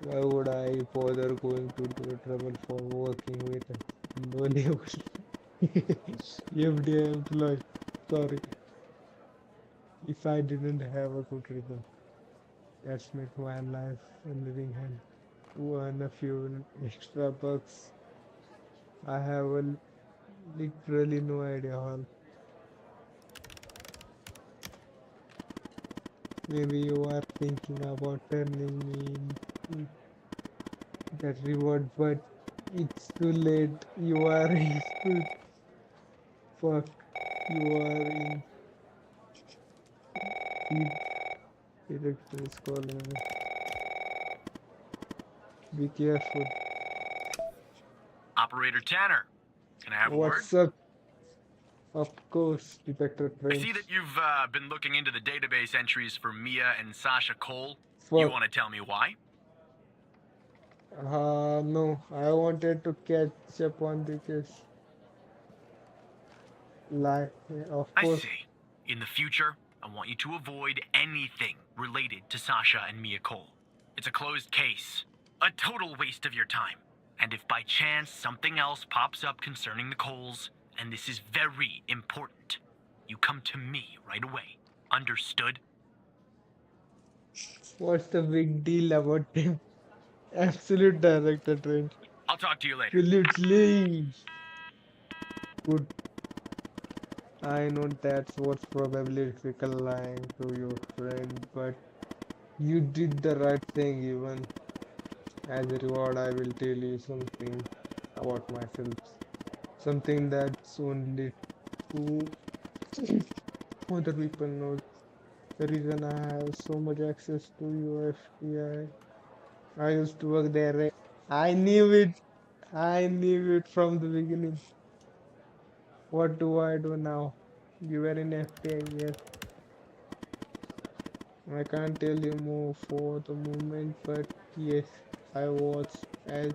Why would I bother going to the trouble for working with a no-label FDA employee? Sorry. If I didn't have a good reason, that's make my life a living hell. To earn a few extra bucks, I have literally no idea how. Maybe you are thinking about turning me into that reward, but it's too late. You are in fuck. You are in deep. Director is calling me. Be careful. Operator Tanner, can I have a word? What's up? Of course, Detective I Trench. see that you've been looking into the database entries for Mia and Sasha Cole. Fuck. You want to tell me why? No, I wanted to catch up on the case. Of I course. see. In the future, I want you to avoid anything related to Sasha and Mia Cole. It's a closed case. A total waste of your time. And if by chance something else pops up concerning the Coles, and this is very important, you come to me right away. Understood? What's the big deal about them? Absolute director, Trent. I'll talk to you later. Absolutely. Good. I know that's what's probably difficult lying to your friend, but you did the right thing. Even as a reward, I will tell you something about myself. Something that's only two other people know. The reason I have so much access to UFTI. I used to work there. I knew it. I knew it from the beginning. What do I do now? You were in FTI, yes. I can't tell you more for the moment, but yes, I was as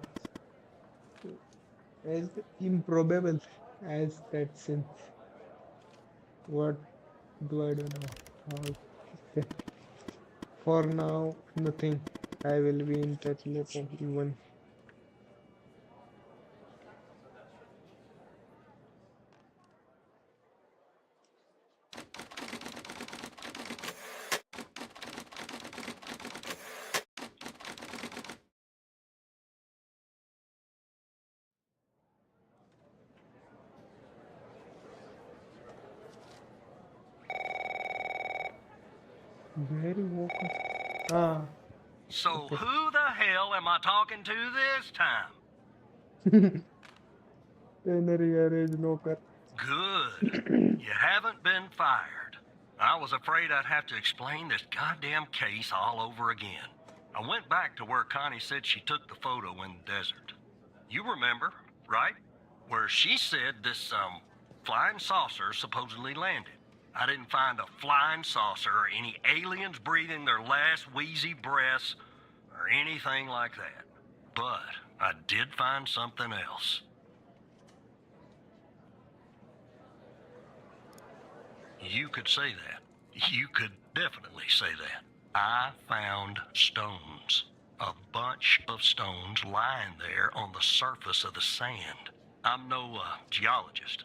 improbable as that since. What do I do now? How- For now, nothing. I will be in touch later, even. Very vocal. Ah, So okay. who the hell am I talking to this time? Tanner garage knocker. Good. You haven't been fired. I was afraid I'd have to explain this goddamn case all over again. I went back to where Connie said she took the photo in the desert. You remember, right? Where she said this, flying saucer supposedly landed. I didn't find a flying saucer or any aliens breathing their last wheezy breaths or anything like that. But I did find something else. You could say that. You could definitely say that. I found stones. A bunch of stones lying there on the surface of the sand. I'm no geologist,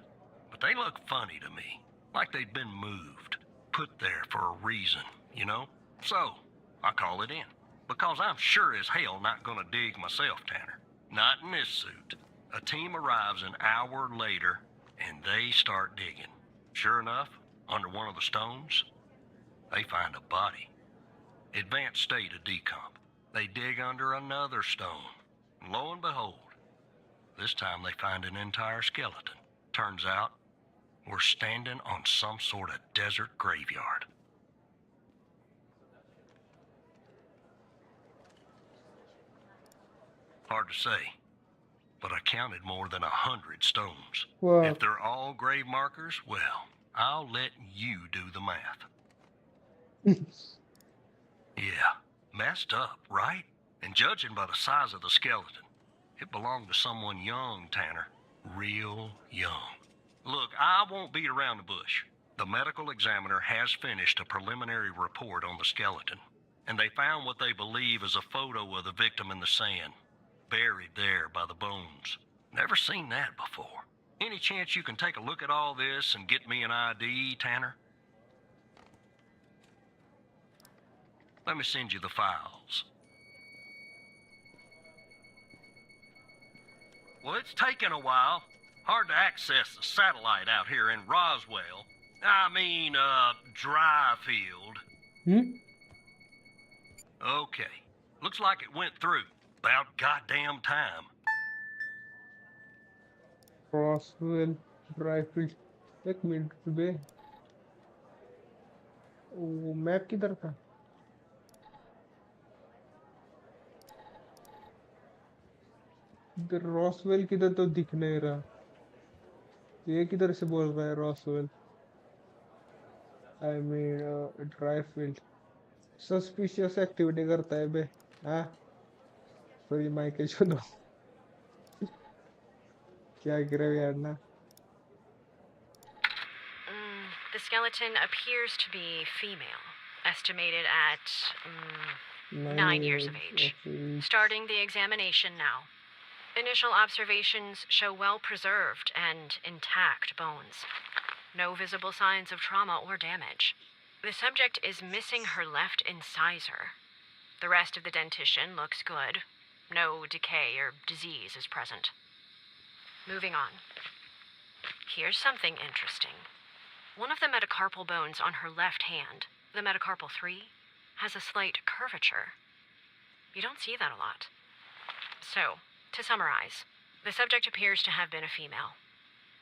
but they look funny to me. Like they'd been moved. Put there for a reason, you know? So, I call it in. Because I'm sure as hell not gonna dig myself, Tanner. Not in this suit. A team arrives an hour later, and they start digging. Sure enough, under one of the stones, they find a body. Advanced state of decomp. They dig under another stone. And lo and behold, this time they find an entire skeleton. Turns out, we're standing on some sort of desert graveyard. Hard to say, but I counted more than 100 stones. Wow. If they're all grave markers, well, I'll let you do the math. Yeah, messed up, right? And judging by the size of the skeleton, it belonged to someone young, Tanner. Real young. Look, I won't beat around the bush. The medical examiner has finished a preliminary report on the skeleton, and they found what they believe is a photo of the victim in the sand, buried there by the bones. Never seen that before. Any chance you can take a look at all this and get me an ID, Tanner? Let me send you the files. Well, it's taken a while. Hard to access the satellite out here in Roswell. Dryfield. Okay. Looks like it went through. About goddamn time. Roswell Rifle. एक minute बे वो map किधर था इधर Roswell किधर तो दिख नहीं रहा ये किधर से बोल रहा है रॉसवेल आई मीन ड्राइफील्ड सस्पिशियस एक्टिविटी करता है बे हाँ सॉरी माइकल सुनो क्या गिरा यार ना The skeleton appears to be female, estimated at 9 years of age. Starting the examination now. Initial observations show well-preserved and intact bones. No visible signs of trauma or damage. The subject is missing her left incisor. The rest of the dentition looks good. No decay or disease is present. Moving on. Here's something interesting. One of the metacarpal bones on her left hand, the metacarpal 3, has a slight curvature. You don't see that a lot. So, to summarize, the subject appears to have been a female,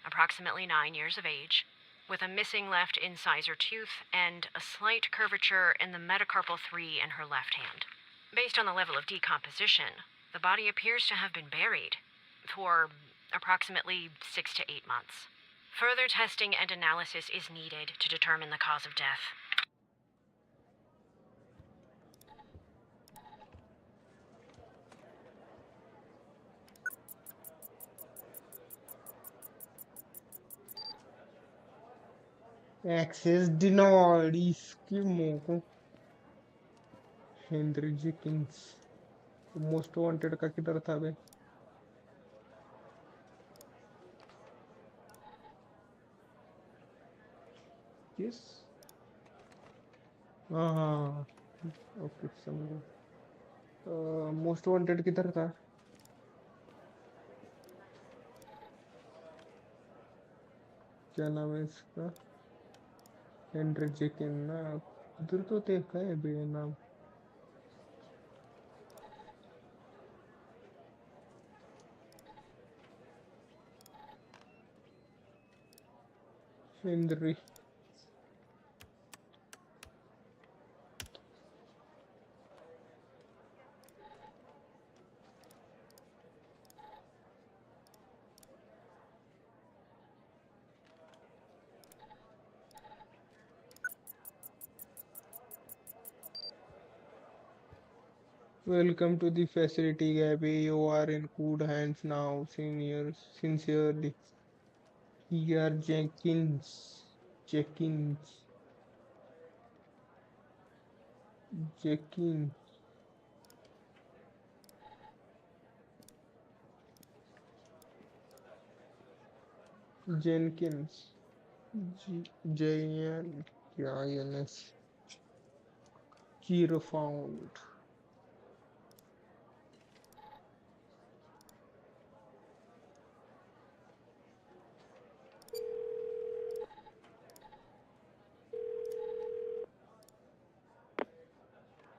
approximately 9 years of age, with a missing left incisor tooth and a slight curvature in the metacarpal 3 in her left hand. Based on the level of decomposition, the body appears to have been buried for approximately 6 to 8 months. Further testing and analysis is needed to determine the cause of death. Access denied. इसकी मोको Henry जेकिंस most wanted का किधर था बे? Yes. हाँ okay समझा। Most wanted किधर था? क्या नाम है इसका? हेनरी जेकिन ना, उधर तो देखा है बे नाम। Henry Welcome to the facility, Gabby. You are in good hands now, seniors. Sincerely, here Jenkins. Jenkins. Jenkins. Jenkins. J-N-K-I-N-S. Zero found.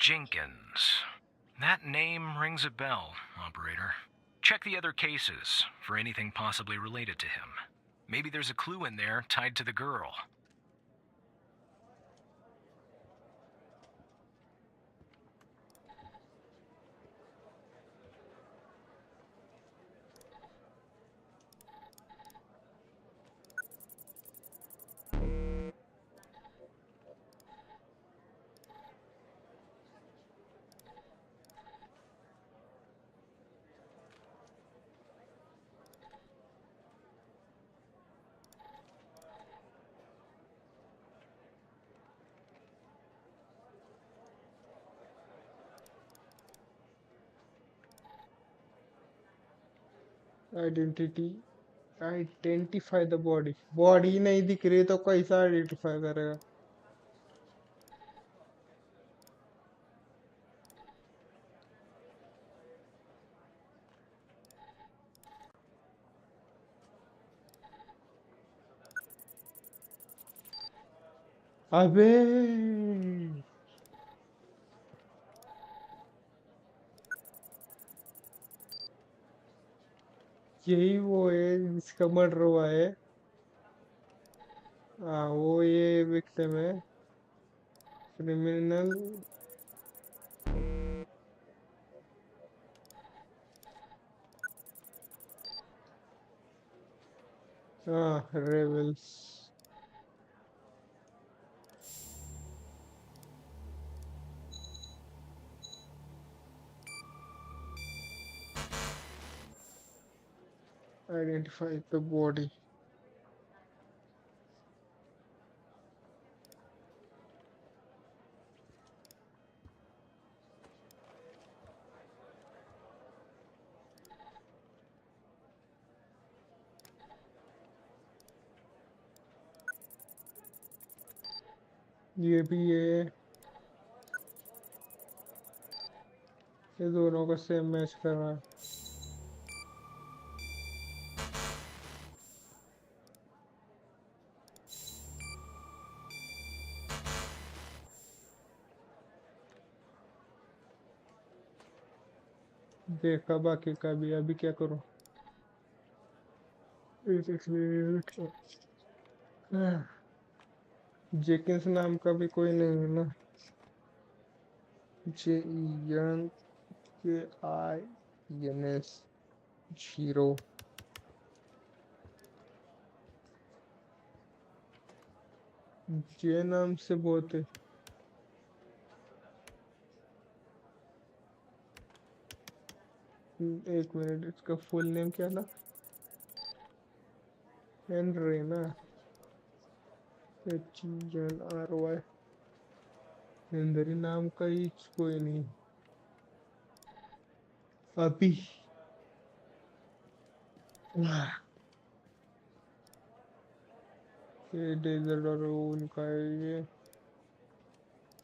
Jenkins. That name rings a bell, operator. Check the other cases for anything possibly related to him. Maybe there's a clue in there tied to the girl. Identify the body. Body नहीं दिख रही तो कैसा identify करेगा? अबे यही वो है जिसका मर्डर हुआ है। हाँ वो ये विक्टिम है, क्रिमिनल। हाँ रेबल्स। Identify the body. ये भी है, ये दोनों का सेम मैच कर रहा है। देखा बाकी का भी, अभी क्या करूं? जेकिंस नाम का भी कोई नहीं है ना? JENKINS 0। जे नाम से बहुत है। एक मिनट, इसका फुल नेम क्या था? हेनरी ना? HENRY। हेनरी नाम का ही कोई नहीं अभी। ये डेजर्ट और उनका है ये।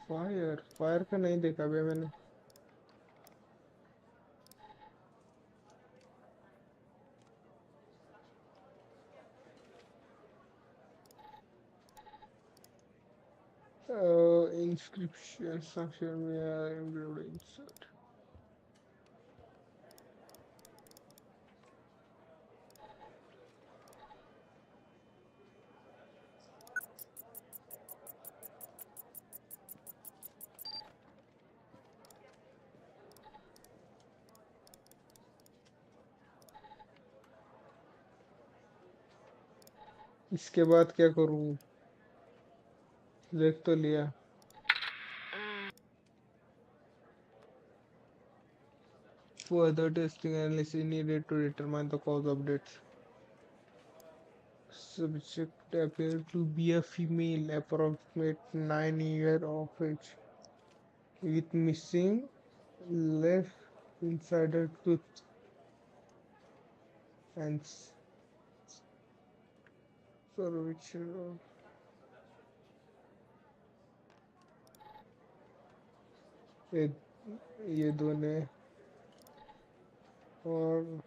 फायर फायर का नहीं देखा बे मैंने। इंस्क्रिप्शन साक्षर में इंसर्ट। इसके बाद क्या करूं? देख तो लिया। Further testing analysis needed to determine the cause of death. Subject appeared to be a female, approximate 9 years of age, with missing left insider tooth and cervical. ये ये दोनों और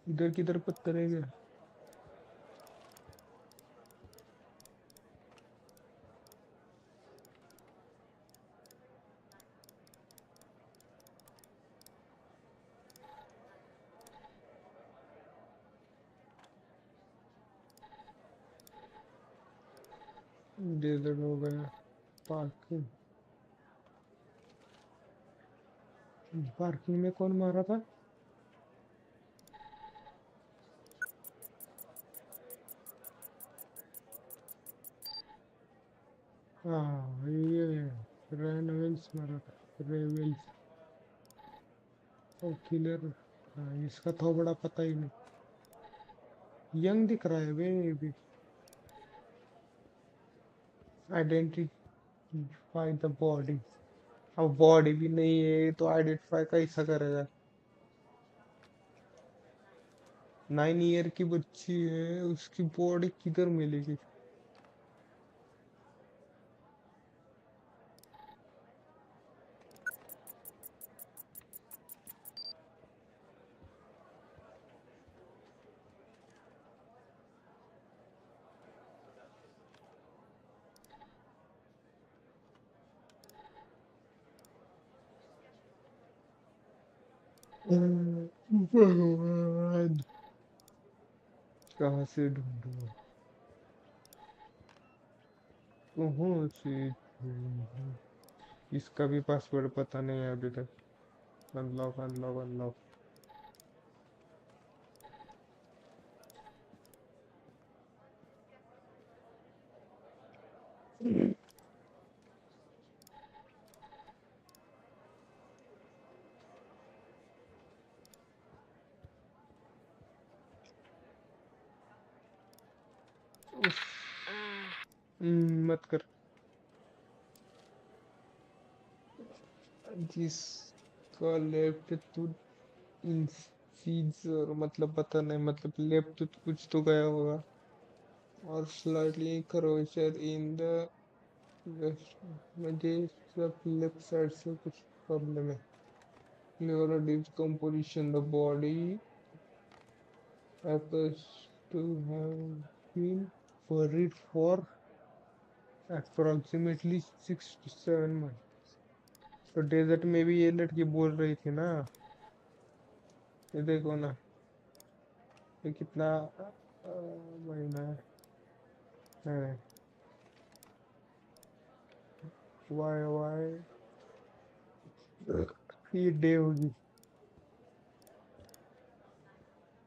इधर किधर पत्थर है क्या? डेजर्ट हो गया। पार्किंग पार्किंग में कौन मारा था? हाँ ये रेनवेल्स मारा था। रेवेल्स और किलर। हाँ इसका तो बड़ा पता ही नहीं। यंग दिख रहा है वे भी। Identify the body. अब बॉडी भी नहीं है तो आइडेंटिफाई कैसा करेगा? 9 ईयर की बच्ची है, उसकी बॉडी किधर मिलेगी? भगवान, कहाँ से ढूंढूं? कहाँ से ढूंढूं? इसका भी पासवर्ड पता नहीं है अभी तक। Unlock unlock unlock. मत कर। जिसका लेफ्ट टू इंसीजर मतलब पता नहीं, मतलब लेफ्ट कुछ तो गया होगा। or slightly curvature in the left. मुझे सब left side से कुछ problem है. Neural decomposition. The body appears to have been buried for approximately 6 to 7 months. तो डेजर्ट में भी ये लड़की बोल रही थी ना, ये देखो ना, ये कितना महीना है. नहीं, वाई ये डे होगी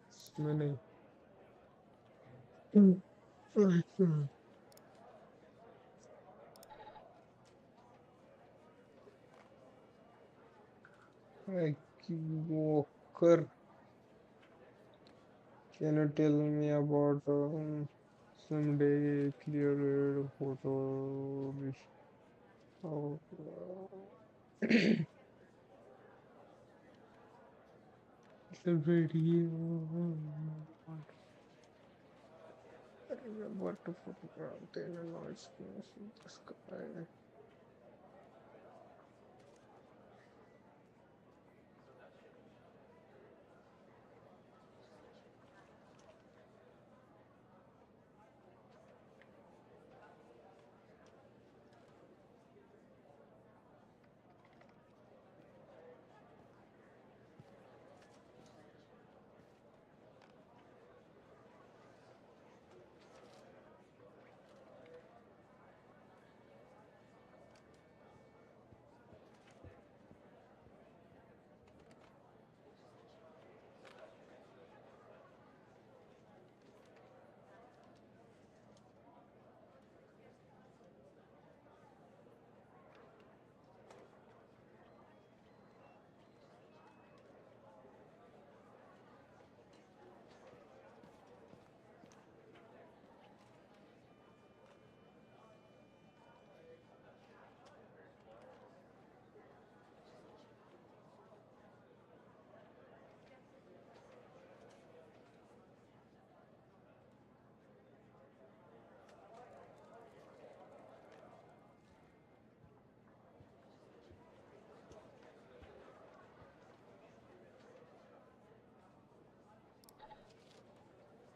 इसमें नहीं. Walker, can you tell me about someday clear photo? Of, the video. What to photograph? Then a noise in the sky.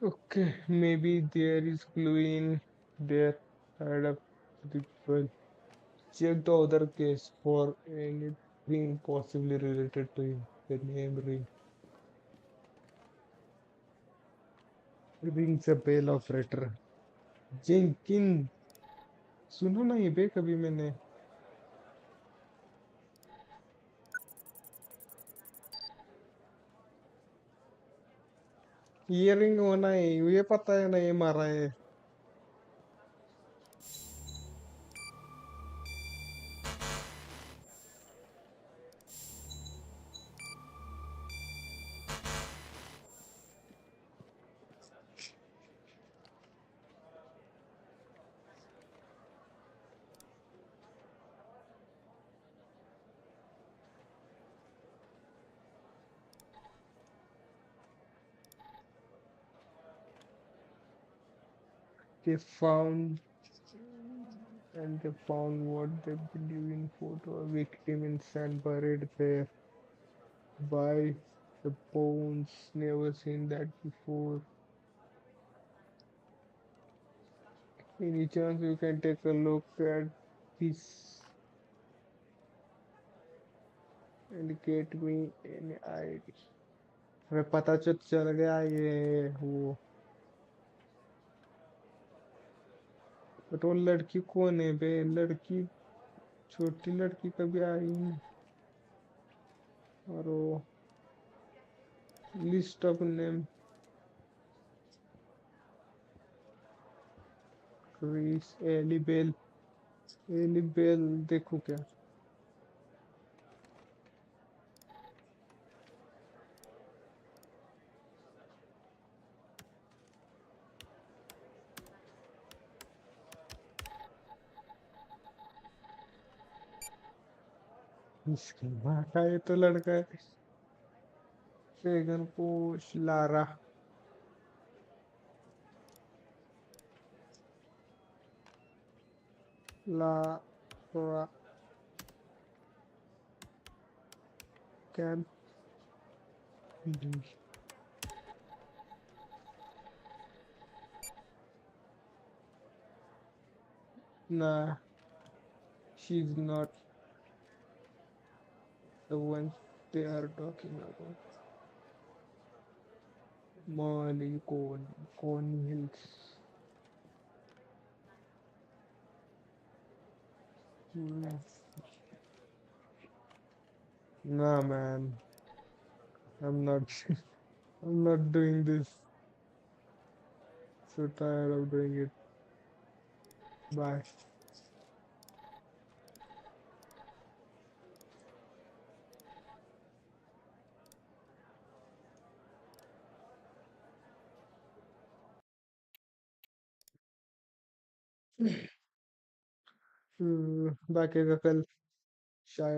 Okay, maybe there is glue in there. Tied up the well. Check the other case for anything possibly related to him. The name rings a bell of Ritter. Jenkins. सुनो ना ये बे कभी मैंने. ये ring होना है, ये पता है ना, ये मारा है. They found they found what they believe in photo, a victim in sand buried there by the bones. Never seen that before. Any chance you can take a look at this and get me any idea? हमें पता चल गया ये वो. But वो लड़की कौन है बे? लड़की छोटी लड़की कभी आई नहीं. और वो लिस्ट ऑफ नेम क्रिस एली बेल देखो क्या. इसकी माँ का ये तो लड़का है. सेगन पोश Lara. La Ra Can. Nah, she's not the one they are talking about. Molly Coney Hills. Nah, man, I'm not. I'm not doing this. So tired of doing it. Bye. बाकी का कल शायद